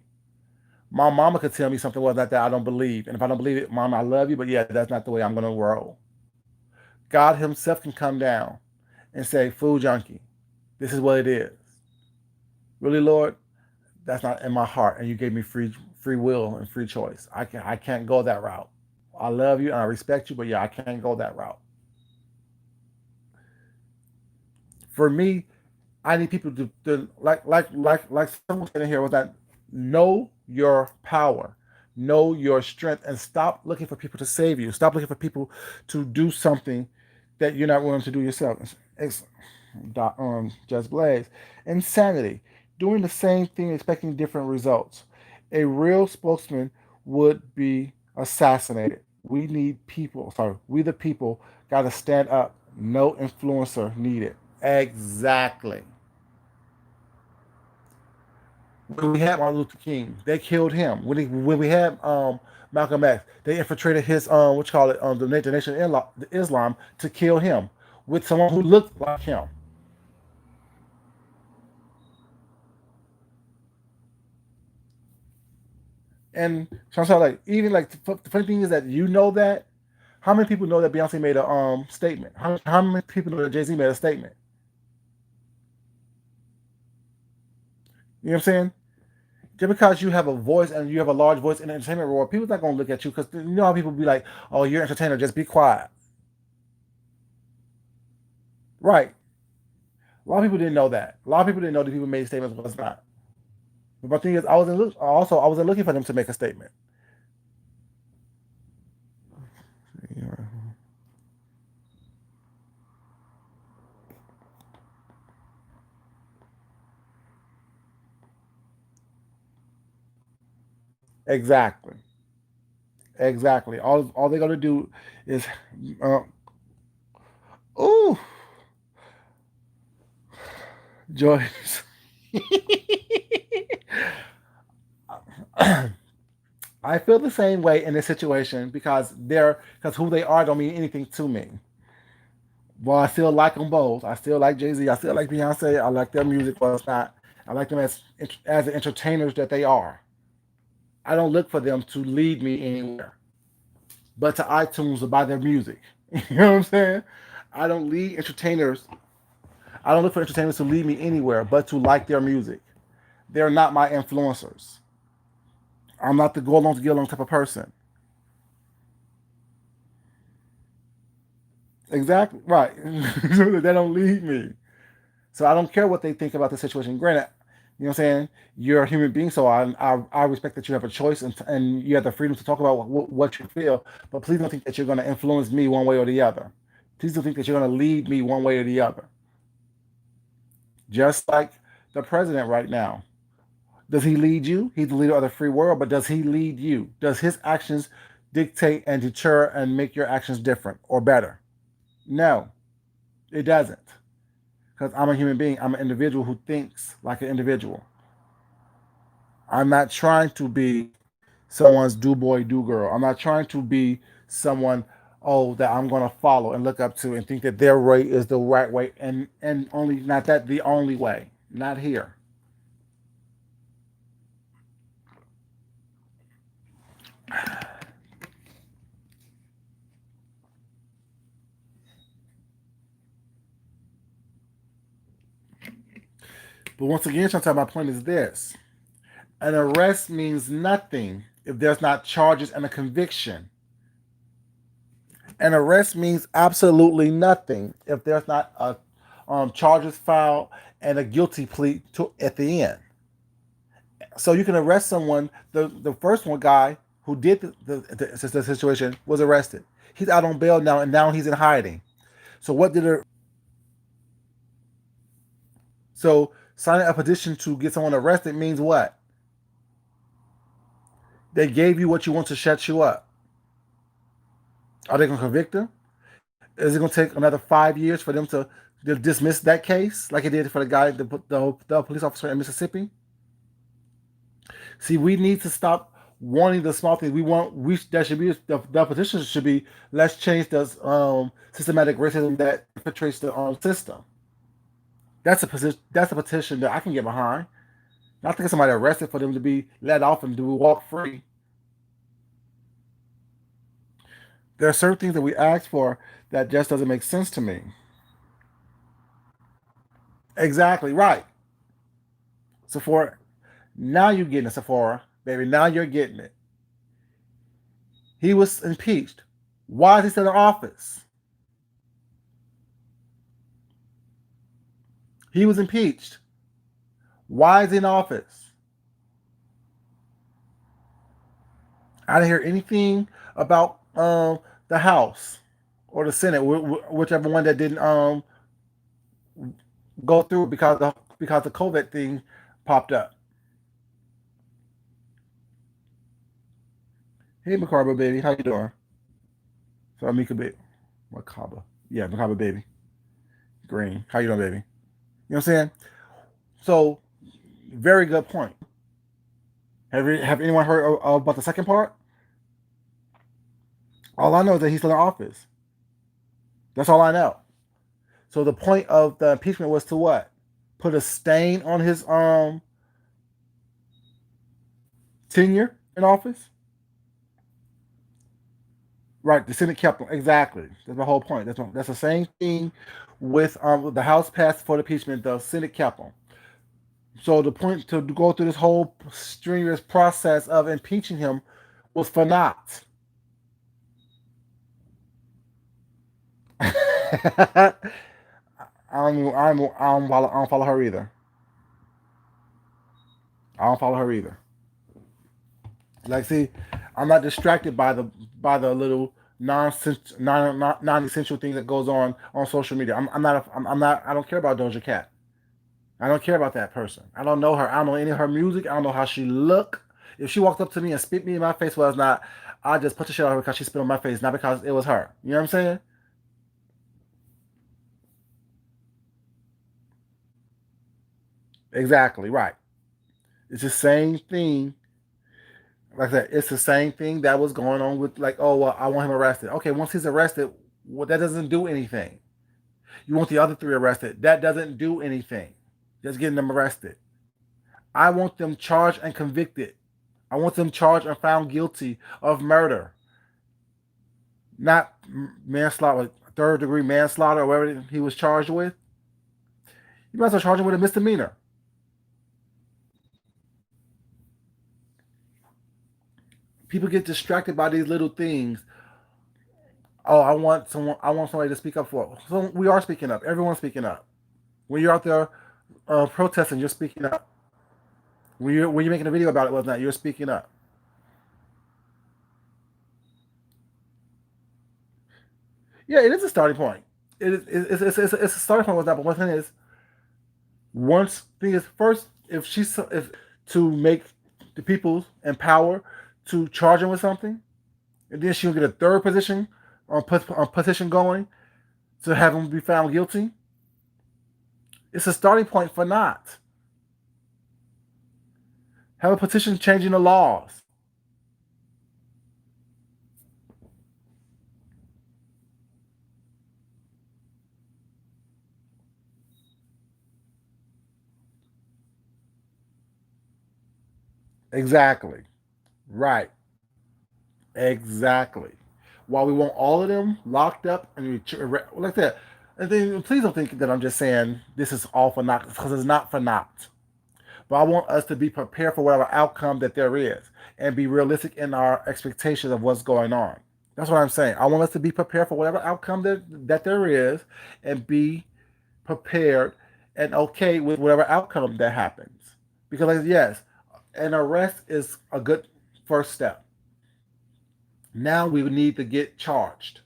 My mama could tell me something was not that I don't believe, and if I don't believe it, mama, I love you, but yeah, that's not the way I'm gonna roll. God Himself can come down and say, "Food junkie, this is what it is." Really, Lord, that's not in my heart, and you gave me free will and free choice. I can't go that route. I love you and I respect you, but yeah, I can't go that route. For me, I need people to like someone in here was that know your power, know your strength, and stop looking for people to save you. Stop looking for people to do something that you're not willing to do yourself. Just Blaze. Insanity. Doing the same thing, expecting different results. A real spokesman would be assassinated. We need people. Sorry, we the people got to stand up. No influencer needed. Exactly. When we had Martin Luther King, they killed him. When we had Malcolm X, they infiltrated his what you call it the Nation of Islam to kill him with someone who looked like him. And so I'm saying, like, even like the funny thing is that you know that. How many people know that Beyonce made a statement? How many people know that Jay Z made a statement? You know what I'm saying? Just because you have a voice and you have a large voice in the entertainment world, people's not gonna look at you because you know how people be like, "Oh, you're an entertainer, just be quiet." Right? A lot of people didn't know that. A lot of people didn't know that people made statements was not. But my thing is, I wasn't looking for them to make a statement. Exactly. Exactly. All they're gonna do is, uh, oh, Joyce. I feel the same way in this situation because who they are don't mean anything to me. Well, I still like them both. I still like Jay Z. I still like Beyonce. I like their music. Well, it's not. I like them as the entertainers that they are. I don't look for them to lead me anywhere, but to iTunes to buy their music. You know what I'm saying? I don't lead entertainers. I don't look for entertainers to lead me anywhere, but to like their music. They're not my influencers. I'm not the go along to get along type of person. Exactly right. They don't lead me. So I don't care what they think about the situation. Granted, you know what I'm saying? You're a human being, so I respect that you have a choice and you have the freedom to talk about what you feel. But please don't think that you're going to influence me one way or the other. Please don't think that you're going to lead me one way or the other. Just like the president right now. Does he lead you? He's the leader of the free world, but does he lead you? Does his actions dictate and deter and make your actions different or better? No, it doesn't. because I'm a human being. I'm an individual who thinks like an individual. I'm not trying to be someone's do boy, do girl. I'm not trying to be someone, oh, that I'm going to follow and look up to and think that their way is the right way, and only not that the only way. Not here. But once again, sometimes my point is this: an arrest means nothing if there's not charges and a conviction. An arrest means absolutely nothing if there's not a charges filed and a guilty plea at the end. So you can arrest someone. The first one guy who did the situation was arrested. He's out on bail now, and now he's in hiding. So what did it? So signing a petition to get someone arrested means what? They gave you what you want to shut you up. Are they going to convict him? Is it going to take another 5 years for them to dismiss that case, like it did for the guy, the police officer in Mississippi? See, we need to stop wanting the small things. We that should be the petition should be, let's change the systematic racism that infiltrates the system. That's a position. That's a petition that I can get behind. Not to get somebody arrested for them to be let off and do walk free. There are certain things that we ask for that just doesn't make sense to me. Exactly right. Sephora, now you're getting it, Sephora, baby. Now you're getting it. He was impeached. Why is he still in office? He was impeached. Why is he in office? I didn't hear anything about the House or the Senate, whichever one that didn't go through because the COVID thing popped up. Hey, Macarba baby, how you doing? So Mika baby, Macabre, yeah, Macabre baby, Green, how you doing, baby? You know what I'm saying? So, very good point. Have anyone heard about the second part? All I know is that he's still in office. That's all I know. So the point of the impeachment was to what? Put a stain on his tenure in office. Right, the Senate kept him. Exactly. That's my whole point. That's the same thing with the House passed for the impeachment. The Senate kept him. So the point to go through this whole strenuous process of impeaching him was for naught. I don't follow her either. I don't follow her either. Like, see, I'm not distracted by the little non-essential thing that goes on social media. I'm not. I'm not. I don't care about Doja Cat. I don't care about that person. I don't know her. I don't know any of her music. I don't know how she look. If she walked up to me and spit me in my face, well, it's not. I just put the shit on her because she spit on my face, not because it was her. You know what I'm saying? Exactly right. It's the same thing. Like I said, it's the same thing that was going on with, like, oh, well, I want him arrested. Okay, once he's arrested, well, that doesn't do anything. You want the other three arrested. That doesn't do anything. Just getting them arrested. I want them charged and convicted. I want them charged and found guilty of murder, not manslaughter, third degree manslaughter, or whatever he was charged with. You might as well charge him with a misdemeanor. People get distracted by these little things. Oh, I want someone. I want somebody to speak up for. So we are speaking up. Everyone's speaking up. When you're out there protesting, you're speaking up. When you're making a video about it, whatnot, you're speaking up. Yeah, it is a starting point. It's a starting point with that. But one thing is, once thing is first, if to make the people empower to charge him with something, and then she'll get a third position on petition going to have him be found guilty. It's a starting point for not. Have a petition changing the laws. Exactly. Right. Exactly. While we want all of them locked up and like that, and then please don't think that I'm just saying this is all for naught because it's not for naught. But I want us to be prepared for whatever outcome that there is and be realistic in our expectations of what's going on. That's what I'm saying. I want us to be prepared for whatever outcome that there is and be prepared and okay with whatever outcome that happens. Because, like, yes, an arrest is a good first step. Now we need to get charged.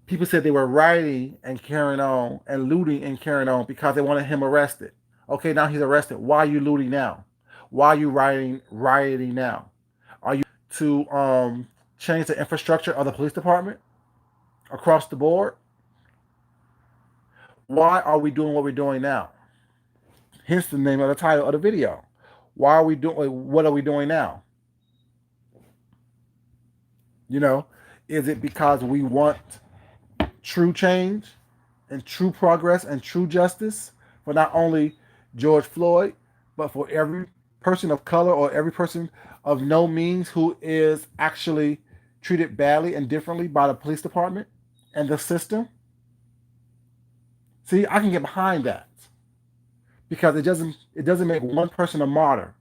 People said they were rioting and carrying on and looting and carrying on because they wanted him arrested. Okay, now he's arrested. Why are you looting now? Why are you rioting now? Are you to change the infrastructure of the police department across the board? Why are we doing what we're doing now? Hence the name of the title of the video. Why are we doing? What are we doing now? You know, is it because we want true change and true progress and true justice for not only George Floyd, but for every person of color or every person of no means who is actually treated badly and differently by the police department and the system? See, I can get behind that because it doesn't make one person a martyr.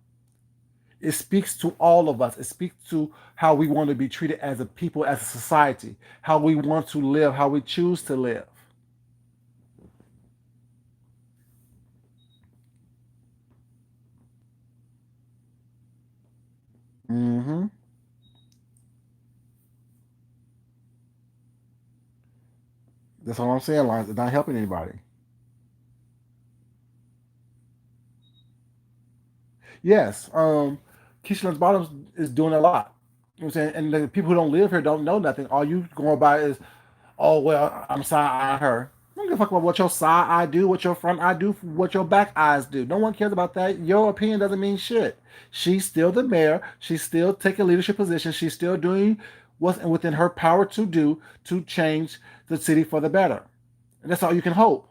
It speaks to all of us. It speaks to how we want to be treated as a people, as a society, how we want to live, how we choose to live. Mm-hmm. That's all I'm saying, Lines. It's not helping anybody. Yes, Keisha Bottoms is doing a lot. You know what I'm saying? And the people who don't live here don't know nothing. All you going by is, oh, well, I'm side eyeing her. I don't give a fuck about what your side eye do, what your front eye do, what your back eyes do. No one cares about that. Your opinion doesn't mean shit. She's still the mayor. She's still taking leadership position. She's still doing what's within her power to do to change the city for the better. And that's all you can hope.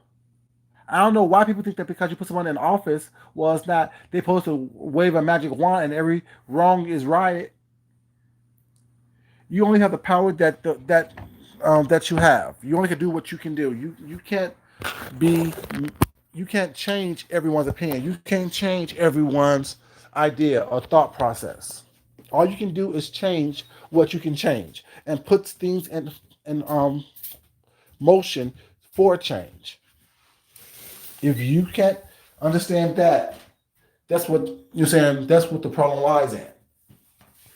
I don't know why people think that because you put someone in office, well, it's not. They're supposed to wave a magic wand and every wrong is right. You only have the power that you have. You only can do what you can do. You can't be. You can't change everyone's opinion. You can't change everyone's idea or thought process. All you can do is change what you can change and put things in motion for change. If you can't understand that, that's what you're saying. That's what the problem lies in.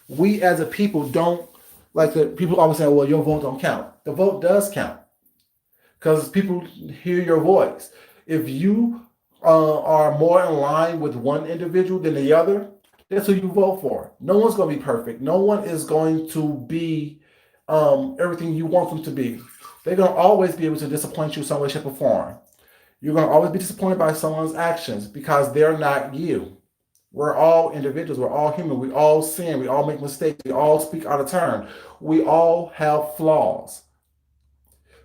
We as a people don't like the people always say, "Well, your vote don't count." The vote does count because people hear your voice. If you are more in line with one individual than the other, that's who you vote for. No one's going to be perfect. No one is going to be everything you want them to be. They're going to always be able to disappoint you some way, shape, or form. You're going to always be disappointed by someone's actions because they're not you. We're all individuals. We're all human. We all sin. We all make mistakes. We all speak out of turn. We all have flaws.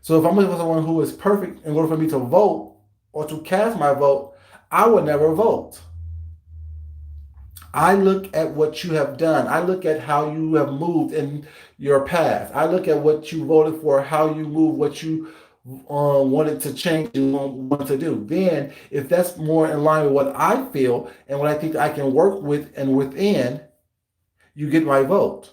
So if I'm looking for someone who is perfect in order for me to vote or to cast my vote, I would never vote. I look at what you have done. I look at how you have moved in your past. I look at what you voted for, how you move, what you wanted to change and want to do. Then, if that's more in line with what I feel and what I think I can work with and within, you get my vote.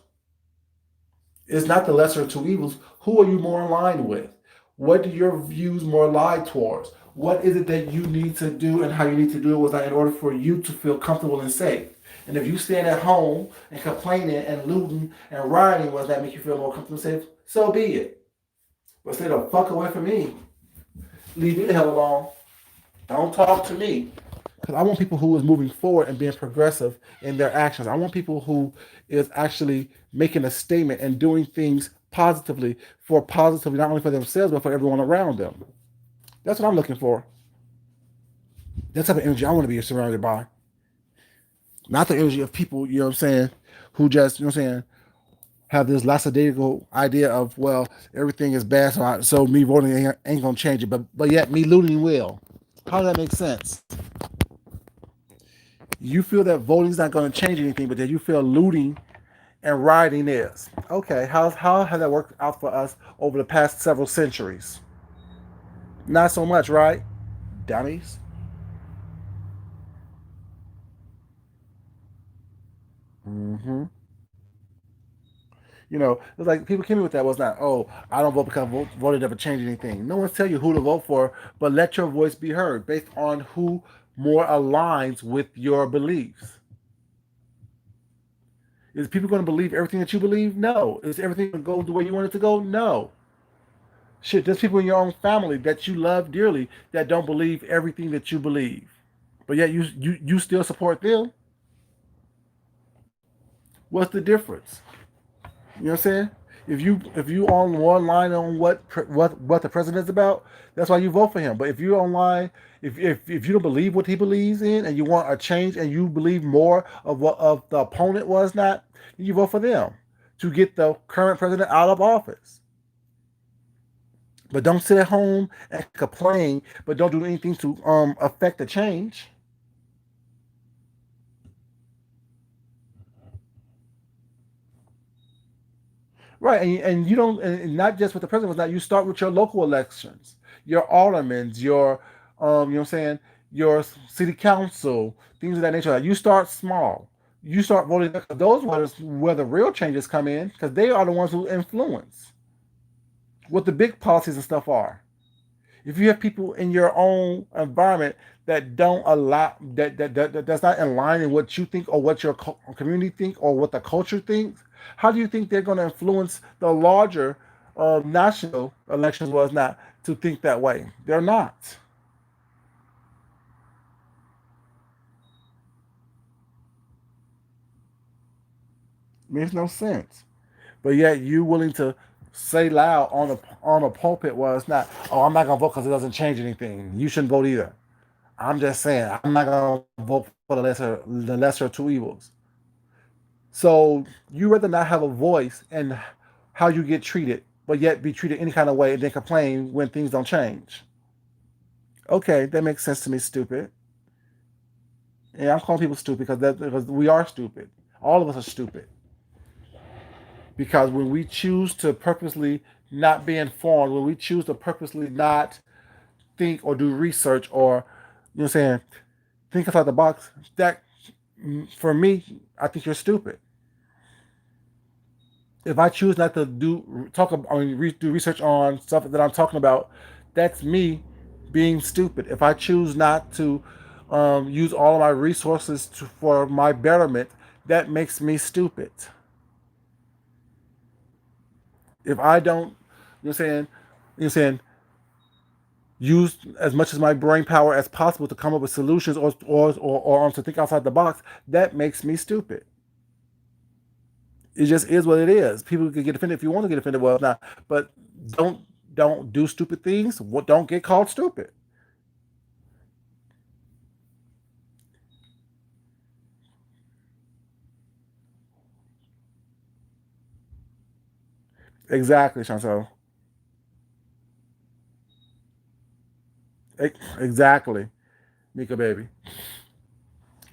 It's not the lesser of two evils. Who are you more in line with? What do your views more lie towards? What is it that you need to do and how you need to do it with that in order for you to feel comfortable and safe? And if you stand at home and complaining and looting and rioting, will that make you feel more comfortable and safe? So be it. But stay the fuck away from me. Leave me the hell alone. Don't talk to me. Because I want people who is moving forward and being progressive in their actions. I want people who is actually making a statement and doing things positively for positively, not only for themselves, but for everyone around them. That's what I'm looking for. That type of energy I want to be surrounded by. Not the energy of people, you know what I'm saying, who just, you know what I'm saying, have this lackadaisical idea of, well, everything is bad, so me voting ain't gonna change it, but yet me looting will. How does that make sense? You feel that voting's not gonna change anything, but then you feel looting and rioting is. Okay, how has that worked out for us over the past several centuries? Not so much, right? Dummies. Mm-hmm. It's like people came in with that was not, oh, I don't vote because voting never changed anything. No one's telling you who to vote for, but let your voice be heard based on who more aligns with your beliefs. Is people going to believe everything that you believe? No. Is everything going to go the way you want it to go? No. Shit, there's people in your own family that you love dearly that don't believe everything that you believe, but yet you still support them. What's the difference? You know what I'm saying? If you on one line on what the president's about, that's why you vote for him. But if you online, if you don't believe what he believes in and you want a change and you believe more of what of the opponent was not, you vote for them to get the current president out of office. But don't sit at home and complain, but don't do anything to affect the change. Right, and you don't, and not just with the president was not. You start with your local elections, your aldermans, your, you know what I'm saying, your city council, things of that nature. Like, you start small. You start voting. Those where the real changes come in because they are the ones who influence what the big policies and stuff are. If you have people in your own environment that don't allow that's not in line in what you think or what your community think or what the culture thinks, how do you think they're going to influence the larger national elections? Was not to think that way. They're not. It makes no sense. But yet you willing to say loud on a pulpit was not. Oh, I'm not gonna vote because it doesn't change anything. You shouldn't vote either. I'm just saying I'm not gonna vote for the lesser of two evils. So you rather not have a voice in how you get treated, but yet be treated any kind of way and then complain when things don't change. Okay, that makes sense to me. Stupid. Yeah, I'm calling people stupid because we are stupid. All of us are stupid because when we choose to purposely not be informed, when we choose to purposely not think or do research or, you know what I'm saying, think outside the box, that for me, I think you're stupid. If I choose not to do research on stuff that I'm talking about, that's me being stupid. If I choose not to use all of my resources for my betterment, that makes me stupid. If I don't, you know what I'm saying, use as much as my brain power as possible to come up with solutions or to think outside the box, that makes me stupid. It just is what it is. People can get offended if you want to get offended. Well, not, but don't don't do stupid things. What don't get called stupid. Exactly, Chantel. Exactly, Mika baby.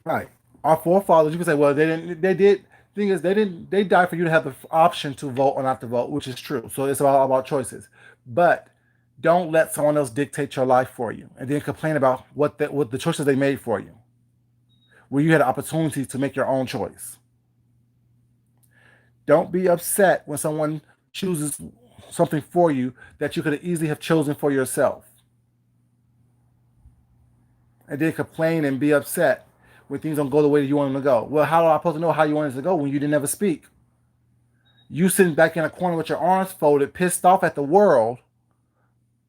Right. Our forefathers, you can say, well, they didn't. They did. Thing is, they didn't. They died for you to have the option to vote or not to vote, which is true. So it's all about choices. But don't let someone else dictate your life for you, and then complain about what the choices they made for you, where you had an opportunity to make your own choice. Don't be upset when someone chooses something for you that you could easily have chosen for yourself, and then complain and be upset when things don't go the way that you want them to go. Well, how am I supposed to know how you want it to go when you didn't ever speak? You sitting back in a corner with your arms folded, pissed off at the world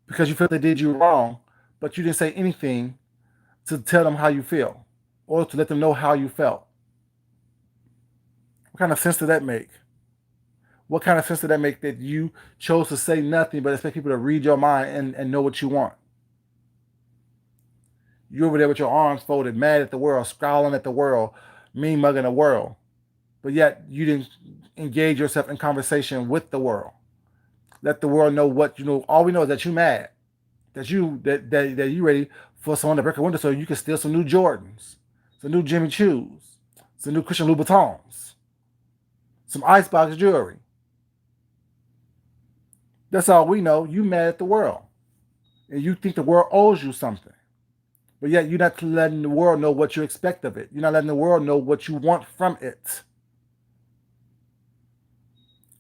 because you felt they did you wrong, but you didn't say anything to tell them how you feel or to let them know how you felt. What kind of sense did that make? What kind of sense did that make that you chose to say nothing but expect people to read your mind and know what you want? You're over there with your arms folded, mad at the world, scowling at the world, mean mugging the world. But yet you didn't engage yourself in conversation with the world. Let the world know what you know. All we know is that you mad, that you ready for someone to break a window so you can steal some new Jordans, some new Jimmy Choos, some new Christian Louboutins, some icebox jewelry. That's all we know. You mad at the world, and you think the world owes you something. But yet you're not letting the world know what you expect of it. You're not letting the world know what you want from it.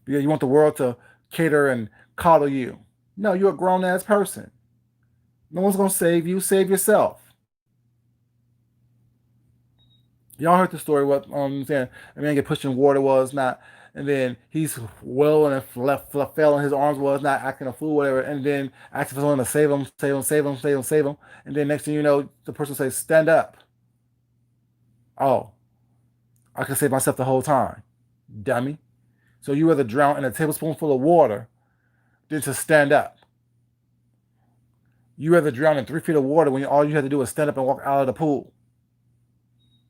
Because you want the world to cater and coddle you. No, you're a grown ass person. No one's gonna save you. Save yourself. Y'all heard the story what saying a man get pushed in water was not, and then he's well and fell and his arms was not acting a fool, whatever, and then asking for someone to save him, save him, save him, save him, save him, and then next thing you know, the person says, "Stand up." Oh, I can save myself the whole time, dummy. So you rather drown in a tablespoonful of water than to stand up. You rather drown in 3 feet of water when all you have to do is stand up and walk out of the pool.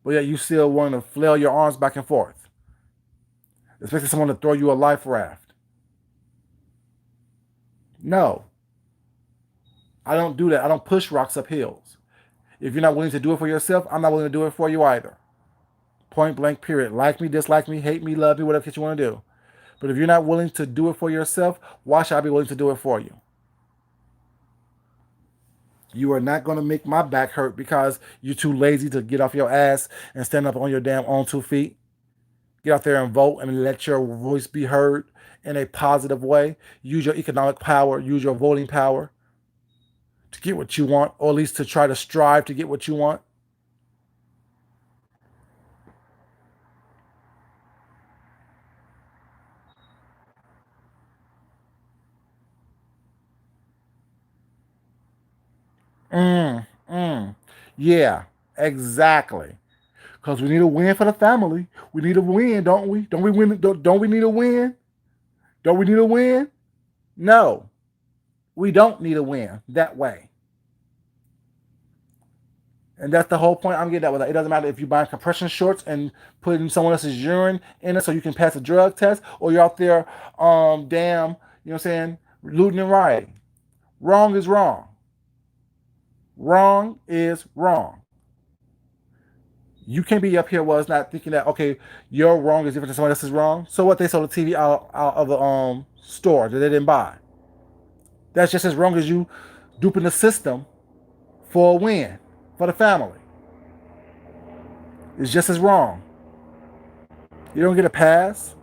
But yet you still want to flail your arms back and forth, expecting someone to throw you a life raft. No, I don't do that. I don't push rocks up hills. If you're not willing to do it for yourself, I'm not willing to do it for you either. Point blank, period. Like me, dislike me, hate me, love me, whatever you want to do. But if you're not willing to do it for yourself, why should I be willing to do it for you? You are not going to make my back hurt because you're too lazy to get off your ass and stand up on your damn own 2 feet. Get out there and vote and let your voice be heard in a positive way. Use your economic power, use your voting power to get what you want, or at least to try to strive to get what you want. Mm, mm. Yeah, exactly. Because we need a win for the family. We need a win, don't we? Don't we win? Don't we need a win? Don't we need a win? No, we don't need a win that way. And that's the whole point I'm getting at with it. It doesn't matter if you're buying compression shorts and putting someone else's urine in it so you can pass a drug test, or you're out there, damn, you know what I'm saying, looting and rioting. Wrong is wrong. Wrong is wrong. You can't be up here was not thinking that okay, your wrong is different than someone else's wrong. So what, they sold the TV out of the store that they didn't buy. That's just as wrong as you duping the system for a win for the family. It's just as wrong. You don't get a pass.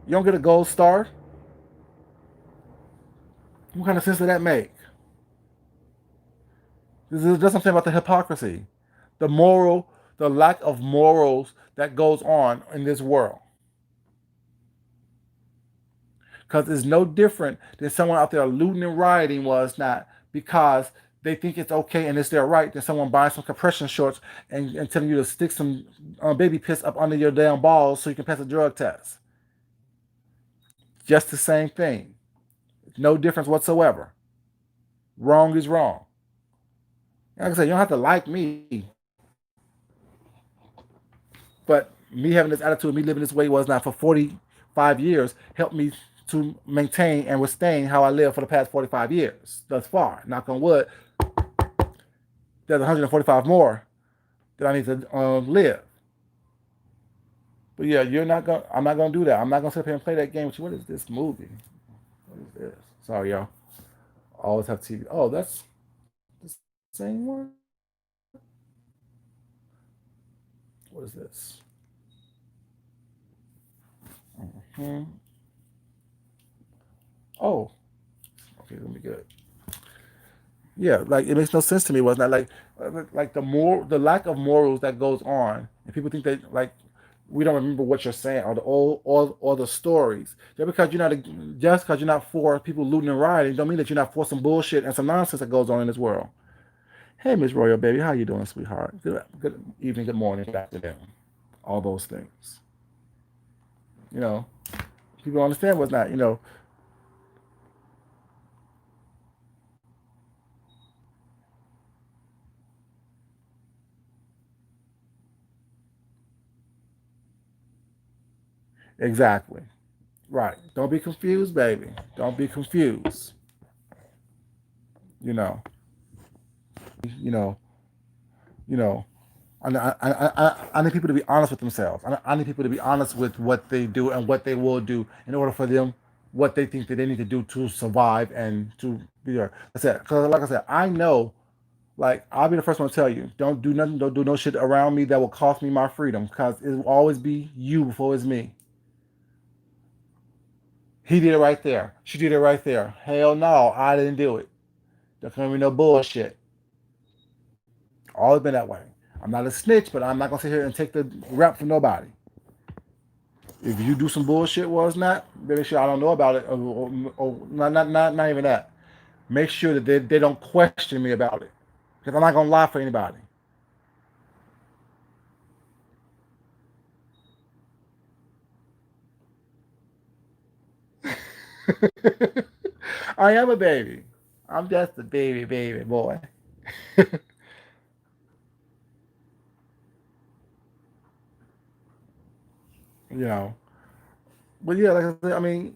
You don't get a gold star. What kind of sense does that make? This is just something about the hypocrisy, the moral, the lack of morals that goes on in this world. Because it's no different than someone out there looting and rioting was not because they think it's okay and it's their right than someone buying some compression shorts and telling you to stick some baby piss up under your damn balls so you can pass a drug test. Just the same thing. No difference whatsoever. Wrong is wrong. Like I said, you don't have to like me, but me having this attitude, me living this way was not for 45 years, helped me to maintain and withstand how I live for the past 45 years thus far. Knock on wood, there's 145 more that I need to live. But yeah, you're not gonna. I'm not gonna do that. I'm not gonna sit up here and play that game with you. What is this movie? What is this? Sorry, y'all. Always have TV. Oh, that's the same one. What is this? Hmm. Oh, okay, let me get it. Yeah, like it makes no sense to me. Was not like the lack of morals that goes on, and people think that like we don't remember what you're saying or the old or the stories. Just because you're not for people looting and rioting, don't mean that you're not for some bullshit and some nonsense that goes on in this world. Hey, Miss Royal, baby, how you doing, sweetheart? Good evening, good morning, good afternoon. All those things. You know, people understand what's not. You know, Exactly. Right. Don't be confused, baby. Don't be confused. You know. You know. You know. I need people to be honest with themselves. I need people to be honest with what they do and what they will do in order for them, what they think that they need to do to survive and to be there. That's it. Because, like I said, I know, like, I'll be the first one to tell you, don't do nothing, don't do no shit around me that will cost me my freedom. Because it will always be you before it's me. He did it right there. She did it right there. Hell no, I didn't do it. There can't be no bullshit. Always been that way. I'm not a snitch, but I'm not gonna sit here and take the rap from nobody. If you do some bullshit, was not, make sure I don't know about it, or not even that. Make sure that they don't question me about it, because I'm not gonna lie for anybody. I am a baby. I'm just a baby boy. you know, but yeah, like I said, I mean,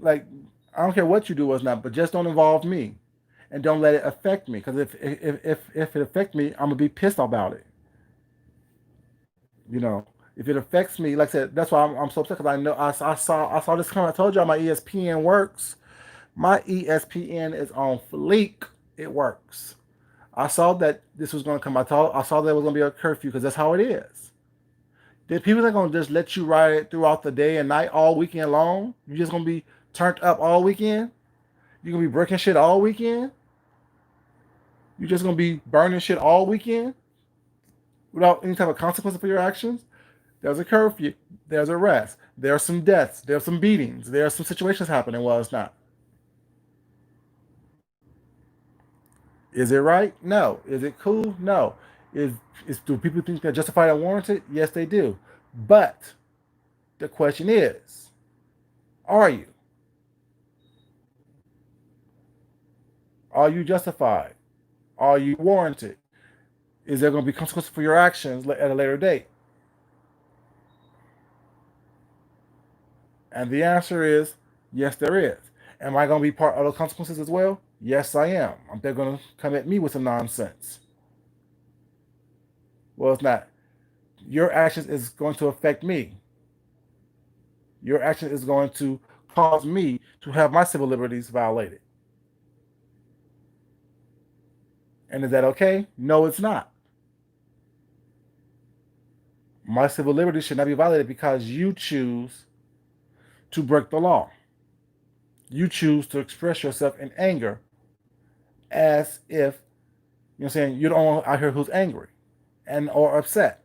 like, I don't care what you do or not, but just don't involve me, and don't let it affect me. Because if it affect me, I'm gonna be pissed about it. You know, if it affects me, like I said, that's why I'm so upset because I know I saw this coming. I told y'all my ESPN works. My ESPN is on fleek. It works. I saw that this was going to come. I saw there was going to be a curfew because that's how it is. The people are going to just let you ride it throughout the day and night all weekend long. You're just going to be turned up all weekend. You're going to be breaking shit all weekend. You're just going to be burning shit all weekend without any type of consequence for your actions. There's a curfew. There's arrests. There are some deaths. There are some beatings. There are some situations happening. Well, it's not. Is it right? No. Is it cool? No. Is do people think they're justified and warranted? Yes, they do. But the question is, are you? Are you justified? Are you warranted? Is there going to be consequences for your actions at a later date? And the answer is yes, there is. Am I going to be part of those consequences as well? Yes, I am. They're going to come at me with some nonsense. Well, it's not. Your actions is going to affect me. Your action is going to cause me to have my civil liberties violated. And is that okay? No, it's not. My civil liberties should not be violated because you choose to break the law. You choose to express yourself in anger as if, you know what I'm saying, you're the only one out here who's angry and or upset.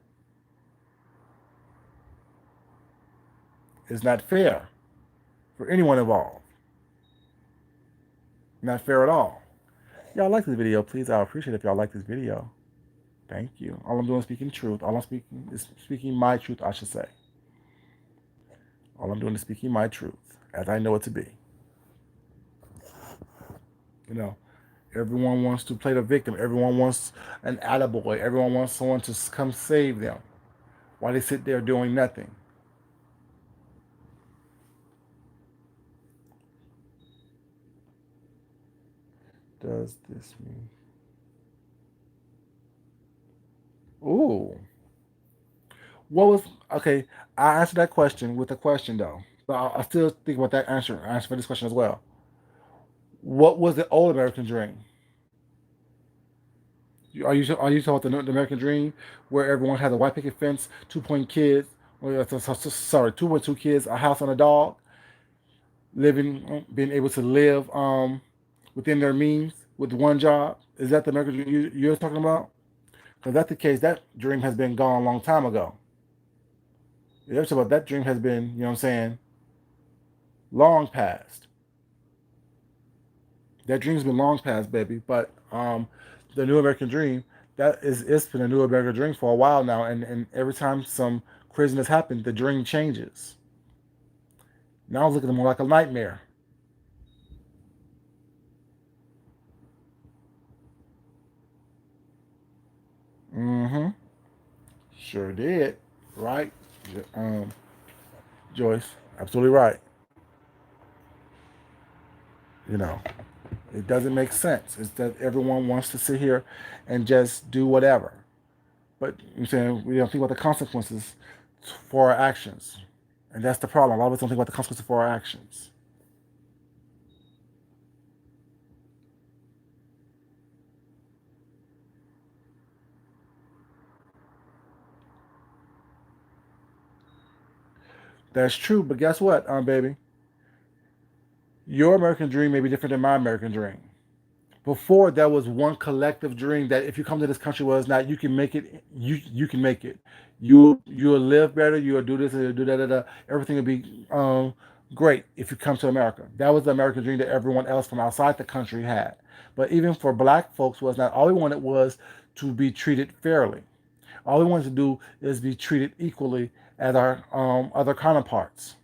It's not fair for anyone involved. Not fair at all. Y'all like this video, please. I appreciate it if y'all like this video. Thank you. All I'm doing is speaking truth. All I'm speaking is speaking my truth, I should say. All I'm doing is speaking my truth as I know it to be. You know, everyone wants to play the victim. Everyone wants an attaboy. Everyone wants someone to come save them while they sit there doing nothing. Does this mean? Ooh. What was okay? I answered that question with a question though. So I still think about that answer for this question as well. What was the old American dream? Are you talking about the American dream where everyone has a white picket fence, 2 point kids, sorry, 2.2 kids, a house and a dog, living, being able to live within their means with one job? Is that the American dream you're talking about? Because that's the case, that dream has been gone a long time ago. You're talking about that dream has been, you know what I'm saying, long past. That dream's been long past, baby. But the new American dream, it's been a new American dream for a while now, and every time some craziness happens, the dream changes. Now it's looking more like a nightmare. Mm-hmm. Sure did. Right. Um, Joyce. Absolutely right. You know, it doesn't make sense. It's that everyone wants to sit here and just do whatever. But I'm saying we don't think about the consequences for our actions. And that's the problem. A lot of us don't think about the consequences for our actions. That's true, but guess what, baby? Your American dream may be different than my American dream. Before there was one collective dream that if you come to this country was not you can make it, you can make it. You'll live better, you'll do this and you'll do that. Everything will be great if you come to America. That was the American dream that everyone else from outside the country had. But even for black folks was not all we wanted was to be treated fairly. All we wanted to do is be treated equally as our other counterparts.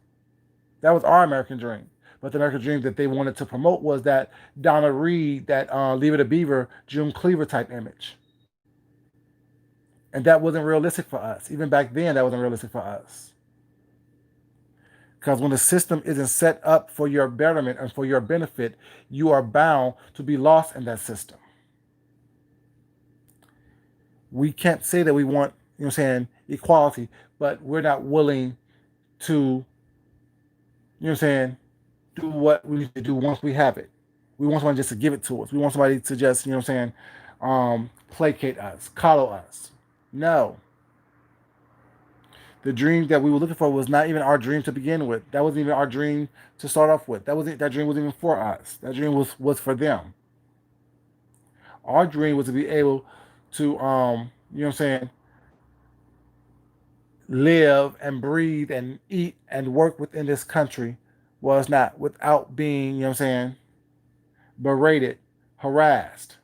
That was our American dream. But the American dream that they wanted to promote was that Donna Reed, that Leave It a Beaver, June Cleaver type image. And that wasn't realistic for us. Even back then, that wasn't realistic for us. Because when the system isn't set up for your betterment and for your benefit, you are bound to be lost in that system. We can't say that we want, equality, but we're not willing to, do what we need to do once we have it. We want somebody just to give it to us. We want somebody to just, placate us, coddle us. No. The dream that we were looking for was not even our dream to begin with. That wasn't even our dream to start off with. That dream wasn't even for us. That dream was for them. Our dream was to be able to live and breathe and eat and work within this country was not without being, berated, harassed,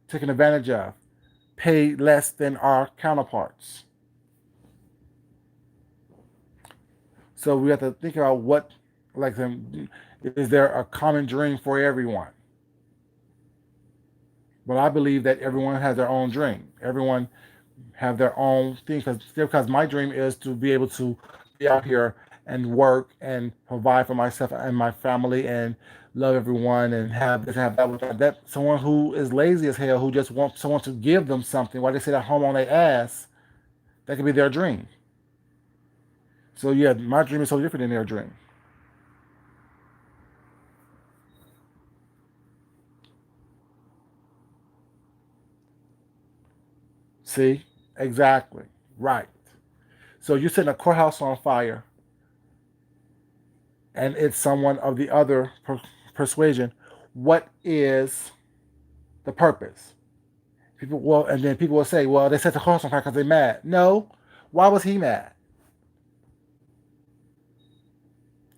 taken advantage of, paid less than our counterparts. So we have to think about what, like, is there a common dream for everyone? But I believe that everyone has their own dream. Everyone have their own thing because my dream is to be able to be out here and work and provide for myself and my family and love everyone and have this have that with that. Someone who is lazy as hell who just wants someone to give them something while they sit at home on their ass, that could be their dream. So yeah, my dream is so different than their dream. See, exactly right. So you're setting a courthouse on fire, and it's someone of the other persuasion. What is the purpose? People well, and then people will say, "Well, they set the courthouse on fire because they're mad." No, why was he mad?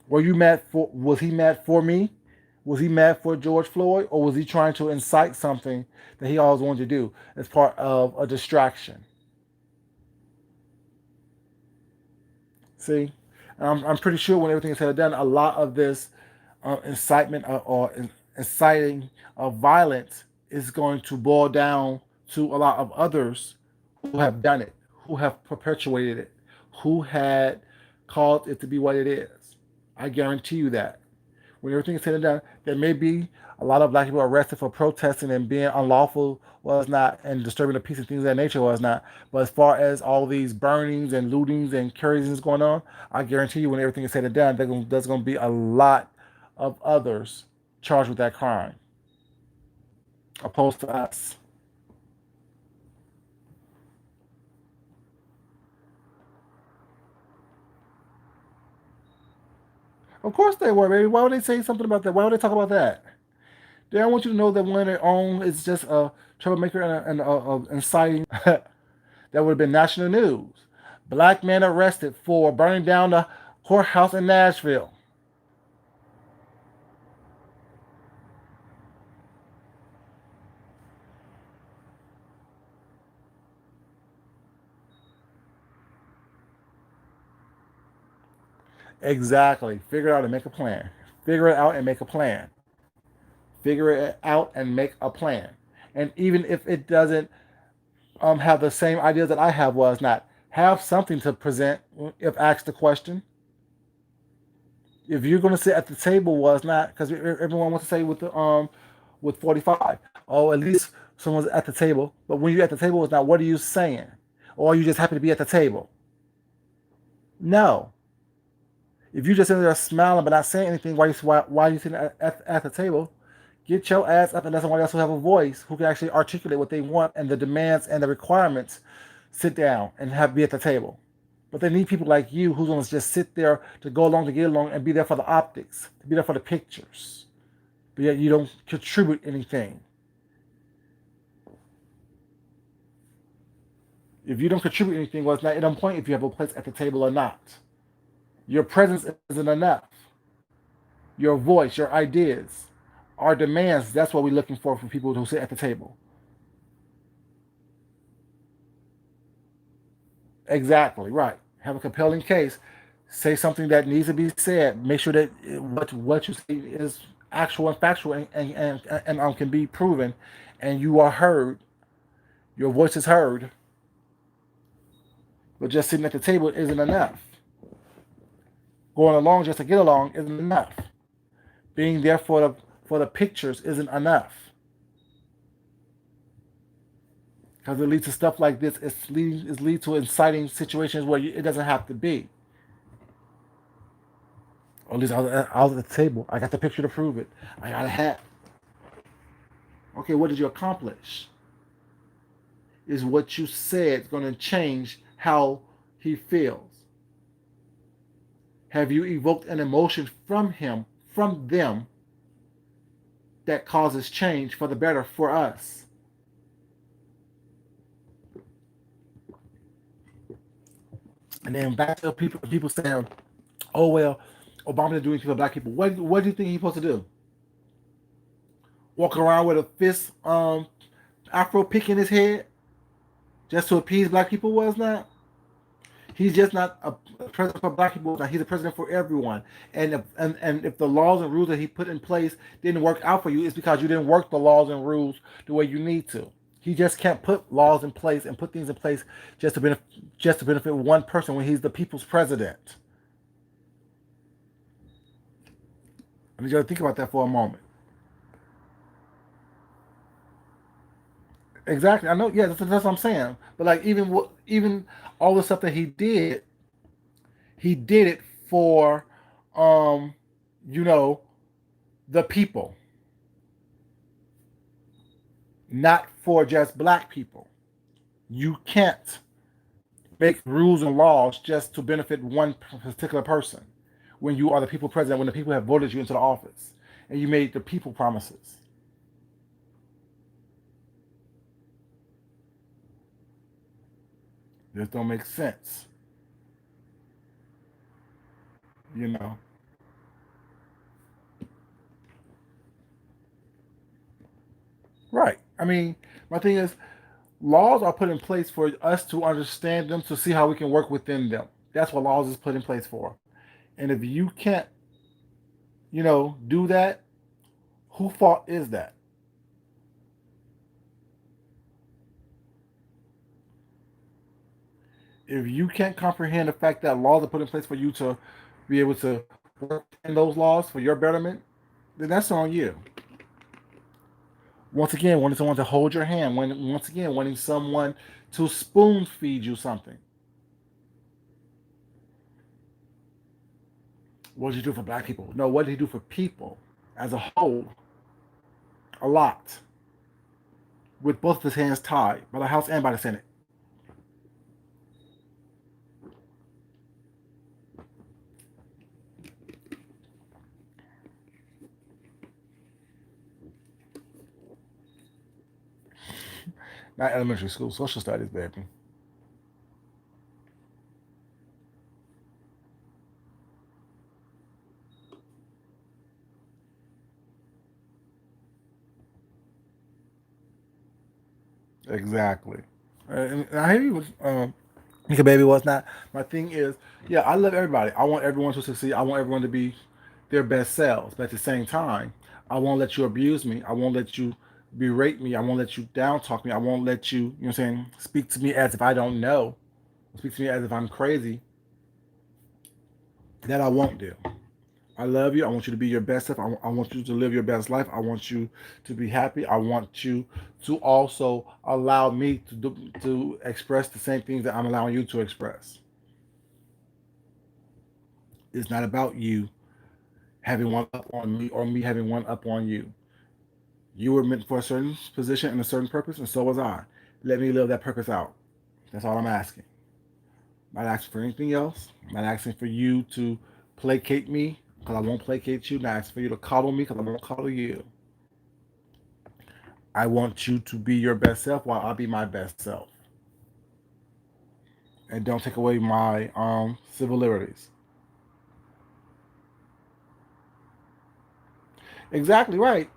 Were you mad for? Was he mad for me? Was he mad for George Floyd, or was he trying to incite something that he always wanted to do as part of a distraction? See, I'm pretty sure when everything is said and done, a lot of this incitement or inciting of violence is going to boil down to a lot of others who have done it, who have perpetuated it, who had caused it to be what it is. I guarantee you that. When everything is said and done, there may be a lot of black people arrested for protesting and being unlawful was not and disturbing the peace and things of that nature was not. But as far as all these burnings and lootings and carryings going on, I guarantee you when everything is said and done, there's going to be a lot of others charged with that crime, opposed to us. Of course they were, baby. Why would they say something about that? Why would they talk about that? They don't want you to know that one of their own is just a troublemaker and inciting. That would have been national news. Black man arrested for burning down the courthouse in Nashville. Exactly. Figure it out and make a plan. Figure it out and make a plan. Figure it out and make a plan. And even if it doesn't have the same ideas that I have, was not have something to present if asked the question. If you're going to sit at the table, was not because everyone wants to say with 45, oh, at least someone's at the table. But when you're at the table, it's not what are you saying, or are you just happy to be at the table? No. If you just sitting there smiling but not saying anything, why are you sitting at the table? Get your ass up and let somebody else who have a voice who can actually articulate what they want and the demands and the requirements. Sit down and be at the table. But they need people like you who's going to just sit there to go along to get along and be there for the optics, to be there for the pictures. But yet you don't contribute anything. If you don't contribute anything, well, it's not at no point if you have a place at the table or not. Your presence isn't enough. Your voice, your ideas, our demands, that's what we're looking for from people who sit at the table. Exactly, right. Have a compelling case. Say something that needs to be said. Make sure that what you say is actual and factual and can be proven, and you are heard. Your voice is heard, but just sitting at the table isn't enough. Going along just to get along isn't enough. Being there for the pictures isn't enough because it leads to stuff like this. It leads to inciting situations where it doesn't have to be. Or at least I was at the table. I got the picture to prove it. I got a hat. Okay, what did you accomplish? Is what you said going to change how he feels? Have you evoked an emotion from him, from them, that causes change for the better for us? And then back to people saying, "Oh well, Obama didn't do anything for black people." What do you think he's supposed to do? Walk around with a fist, afro pick in his head, just to appease black people? Was not. He's just not a president for black people. He's a president for everyone. And if the laws and rules that he put in place didn't work out for you, it's because you didn't work the laws and rules the way you need to. He just can't put laws in place and put things in place just to benefit one person when he's the people's president. I need you to think about that for a moment. Exactly. I know. Yeah, that's what I'm saying. But like even all the stuff that he did it for, um, you know, the people, not for just black people. You can't make rules and laws just to benefit one particular person when you are the people president, when the people have voted you into the office and you made the people promises. This don't make sense, you know. Right. I mean, my thing is, laws are put in place for us to understand them, to see how we can work within them. That's what laws is put in place for. And if you can't, do that, who fault is that? If you can't comprehend the fact that laws are put in place for you to be able to work in those laws for your betterment, then that's on you. Once again, wanting someone to hold your hand, once again wanting someone to spoon feed you something. What did he do for black people? No, what did he do for people as a whole? A lot. With both of his hands tied by the House and by the Senate. Not elementary school, social studies, baby. Exactly. And I hear you. Okay, baby, what's not? My thing is, yeah, I love everybody. I want everyone to succeed. I want everyone to be their best selves. But at the same time, I won't let you abuse me. I won't let you berate me. I won't let you down talk me. I won't let you, what I'm saying, speak to me as if I don't know. Speak to me as if I'm crazy. That I won't do. I love you. I want you to be your best self. I want you to live your best life. I want you to be happy. I want you to also allow me to express the same things that I'm allowing you to express. It's not about you having one up on me or me having one up on you. You were meant for a certain position and a certain purpose, and so was I. Let me live that purpose out. That's all I'm asking. I'm not asking for anything else. I'm not asking for you to placate me because I won't placate you. I'm not asking for you to coddle me because I won't coddle you. I want you to be your best self while I be my best self. And don't take away my civil liberties. Exactly right.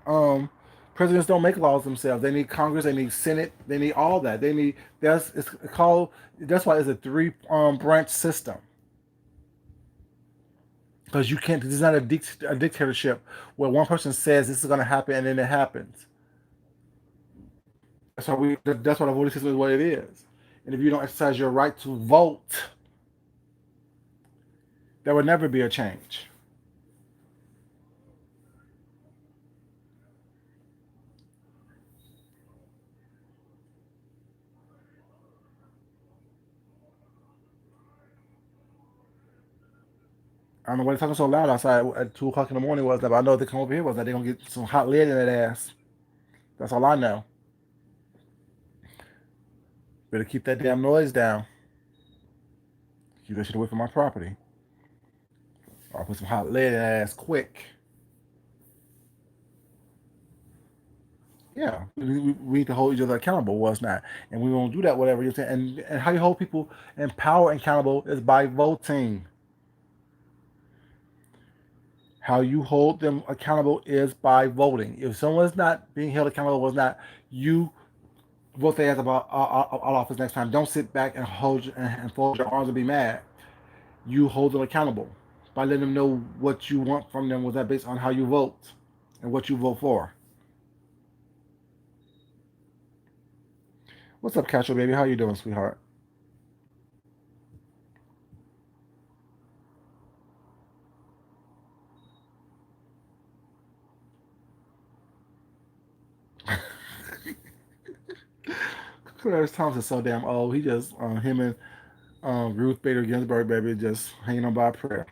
Presidents don't make laws themselves. They need Congress. They need Senate. They need all that. They need that's it's called. That's why it's a three branch system because you can't. This is not a dictatorship where one person says this is going to happen and then it happens. That's why we. That's why the voting system is what it is. And if you don't exercise your right to vote, there will never be a change. I don't know why they're talking so loud outside at 2 o'clock in the morning was that, but I know if they come over here was that they're gonna get some hot lead in that ass. That's all I know. Better keep that damn noise down. Keep that shit away from my property. Or I'll put some hot lead in that ass quick. Yeah, we need to hold each other accountable. Was not, and we won't do that. Whatever you're saying, and how you hold people in power accountable is by voting. How you hold them accountable is by voting. If someone's not being held accountable, was not you vote their ass about out office next time. Don't sit back and and fold your arms and be mad. You hold them accountable by letting them know what you want from them. Was that based on how you vote and what you vote for? What's up, Castro baby? How you doing, sweetheart? Clarence Thompson's so damn old. He just him and Ruth Bader Ginsburg, baby, just hanging on by a prayer.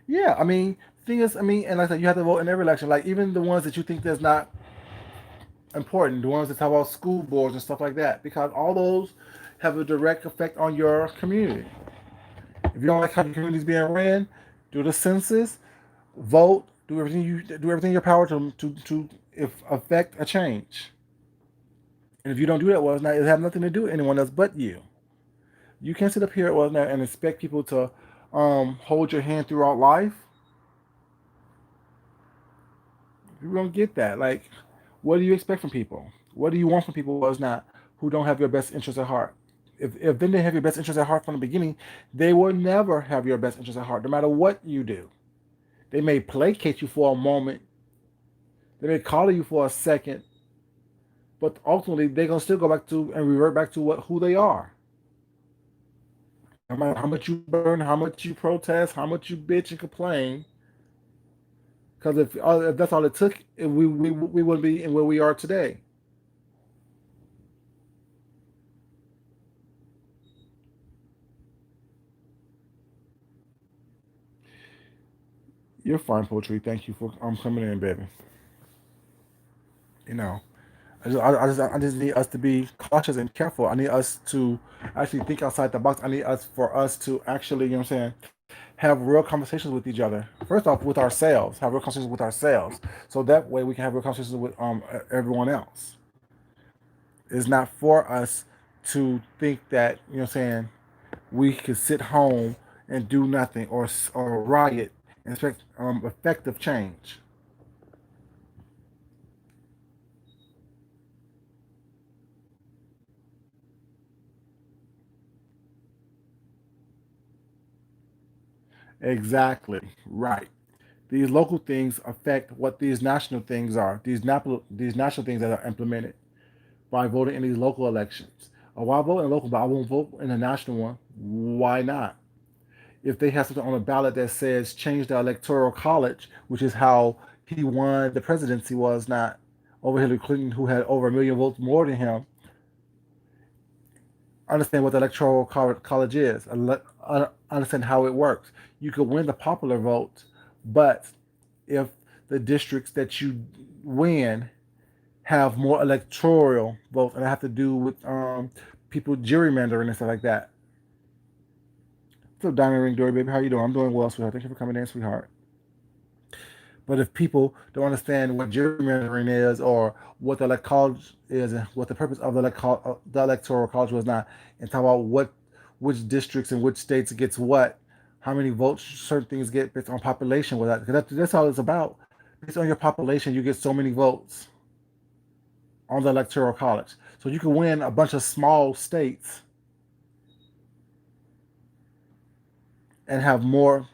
Yeah, I mean, thing is, I mean, and like I said, you have to vote in every election. Like even the ones that you think that's not important, the ones that talk about school boards and stuff like that, because all those have a direct effect on your community. If you don't like how your community is being ran, do the census, vote, do everything in your power to if affect a change. And if you don't do that, well, it has nothing to do with anyone else but you. You can't sit up here well, and expect people to hold your hand throughout life. You don't get that. Like, what do you expect from people? What do you want from people was not who don't have your best interest at heart? If then they have your best interest at heart from the beginning, they will never have your best interest at heart, no matter what you do. They may placate you for a moment, they may call you for a second, but ultimately they're gonna still go back to and revert back to what who they are. No matter how much you burn, how much you protest, how much you bitch and complain, because if that's all it took, we wouldn't be in where we are today. You're fine, poetry. Thank you for coming in, baby. You know, I just need us to be cautious and careful. I need us to actually think outside the box. I need us for us to actually, you know what I'm saying, have real conversations with each other. First off, with ourselves, have real conversations with ourselves, so that way we can have real conversations with everyone else. It's not for us to think that you know what I'm saying we could sit home and do nothing or riot and expect effective change. Exactly right. These local things affect what these national things are. These national things that are implemented by voting in these local elections. Oh, why vote in the local, but I won't vote in the national one? Why not? If they have something on the ballot that says change the electoral college, which is how he won the presidency, was not over Hillary Clinton, who had over 1 million votes more than him. Understand what the electoral college is. Understand how it works. You could win the popular vote, but if the districts that you win have more electoral votes, and it have to do with people gerrymandering and stuff like that. So, Diamond Ring Dory, baby, how you doing? I'm doing well, sweetheart. Thank you for coming in, sweetheart. But if people don't understand what gerrymandering is or what the elect college is and what the purpose of the electoral college was not, and talk about which districts and which states gets what, how many votes certain things get based on population, with that, because that's all it's about. Based on your population, you get so many votes on the electoral college. So you can win a bunch of small states and have more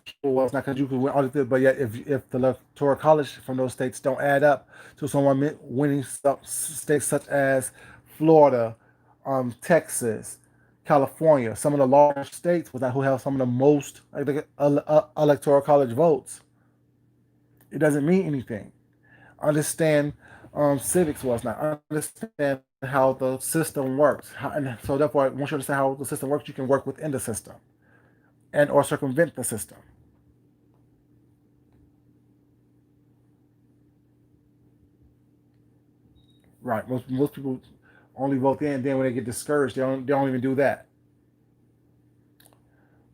people. Well, it's not because you can win all the, but yet if the electoral college from those states don't add up to someone winning states such as Florida, Texas, California, some of the large states with that who have some of the most electoral college votes, it doesn't mean anything. Understand civics was not understand how the system works, and so therefore once you understand how the system works, you can work within the system and or circumvent the system. Right. Most people only vote in, and then when they get discouraged, they don't even do that.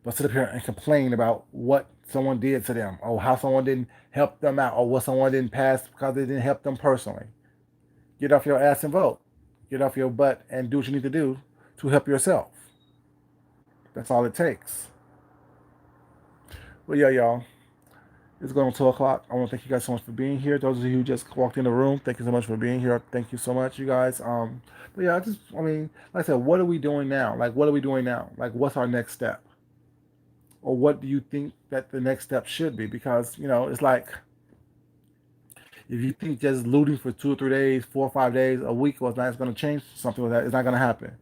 But sit up here and complain about what someone did to them, or how someone didn't help them out, or what someone didn't pass because they didn't help them personally. Get off your ass and vote. Get off your butt and do what you need to do to help yourself. That's all it takes. Well, yeah, y'all. It's going on 2 o'clock. I want to thank you guys so much for being here. Those of you who just walked in the room, thank you so much for being here. Thank you so much, you guys. But yeah, I mean, like I said, what are we doing now? Like, what are we doing now? Like, what's our next step? Or what do you think that the next step should be? Because, it's like if you think just looting for 2 or 3 days, 4 or 5 days, a week was not going to change something with that, it's not going to happen.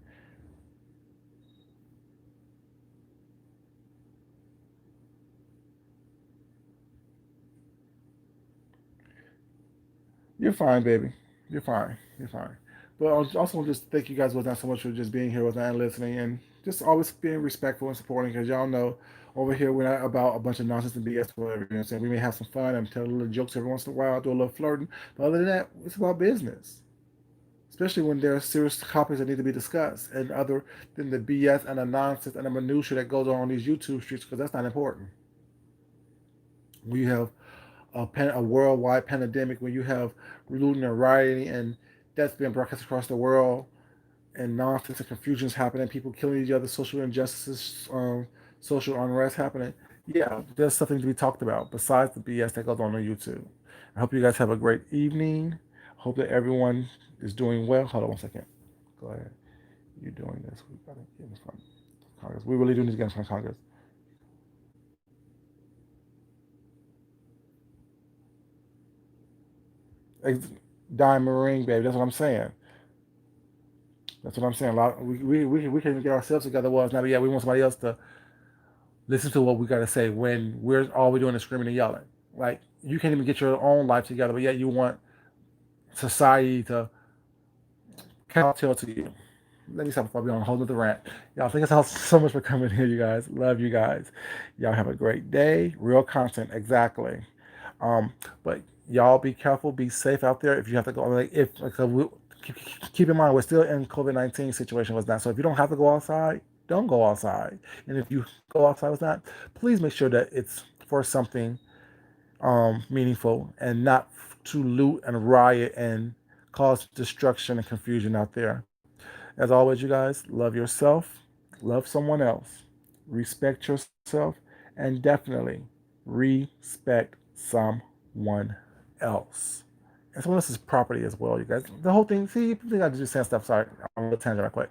You're fine, baby. You're fine. You're fine. But I also just thank you guys was not so much for just being here with and listening and just always being respectful and supporting because y'all know over here we're not about a bunch of nonsense and BS or whatever. You know what I'm saying? We may have some fun and tell little jokes every once in a while, do a little flirting. But other than that, it's about business. Especially when there are serious topics that need to be discussed and other than the BS and the nonsense and the minutia that goes on these YouTube streets because that's not important. We have a worldwide pandemic when you have looting and rioting and deaths being broadcast across the world and nonsense and confusions happening, people killing each other, social injustices, social unrest happening. Yeah, there's something to be talked about besides the BS that goes on YouTube. I hope you guys have a great evening. I hope that everyone is doing well. Hold on 1 second. Go ahead. You're doing this. We gotta get this from Congress. We really do need to get this from Congress. Diamond ring, baby. That's what I'm saying. That's what I'm saying. A lot we can't even get ourselves together. Well, it's not. Yeah, we want somebody else to listen to what we got to say when we're all we're doing is screaming and yelling. Like you can't even get your own life together, but yet you want society to kowtow to you. Let me stop before I be on a whole nother rant. Y'all, thank you so much for coming here, you guys. Love you guys. Y'all have a great day. Real content, exactly. Um, but y'all be careful, be safe out there. If you have to go, like if we, keep in mind we're still in COVID-19 situation with that. So if you don't have to go outside, don't go outside. And if you go outside with that, please make sure that it's for something meaningful and not to loot and riot and cause destruction and confusion out there. As always, you guys, love yourself, love someone else, respect yourself, and definitely respect someone else. And someone else's property as well, you guys. The whole thing, see, you think I just saying stuff, sorry, I'm a little tangent right quick.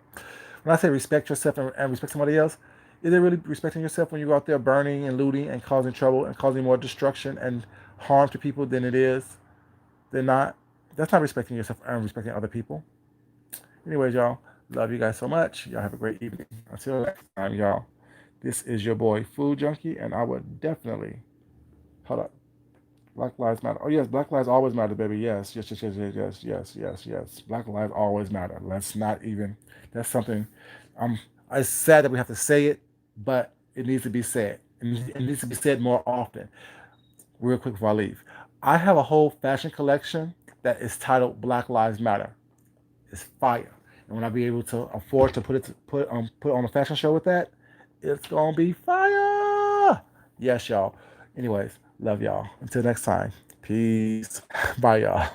When I say respect yourself and respect somebody else, is it really respecting yourself when you go out there burning and looting and causing trouble and causing more destruction and harm to people than it is? They're not. That's not respecting yourself and respecting other people. Anyways, y'all, Love you guys so much. Y'all have a great evening. Until next time, y'all. This is your boy Food Junkie, and I would definitely hold up. Black Lives Matter. Oh yes, Black Lives always matter, baby. Yes, yes, yes, yes, yes, yes, yes, yes, yes. Black lives always matter. Let's not even. That's something. Um, it's sad that we have to say it, but it needs to be said. It needs to be said more often. Real quick before I leave, I have a whole fashion collection that is titled Black Lives Matter. It's fire, and when I be able to afford to put on a fashion show with that, it's gonna be fire. Yes, y'all. Anyways, love y'all. Until next time, peace. Bye, y'all.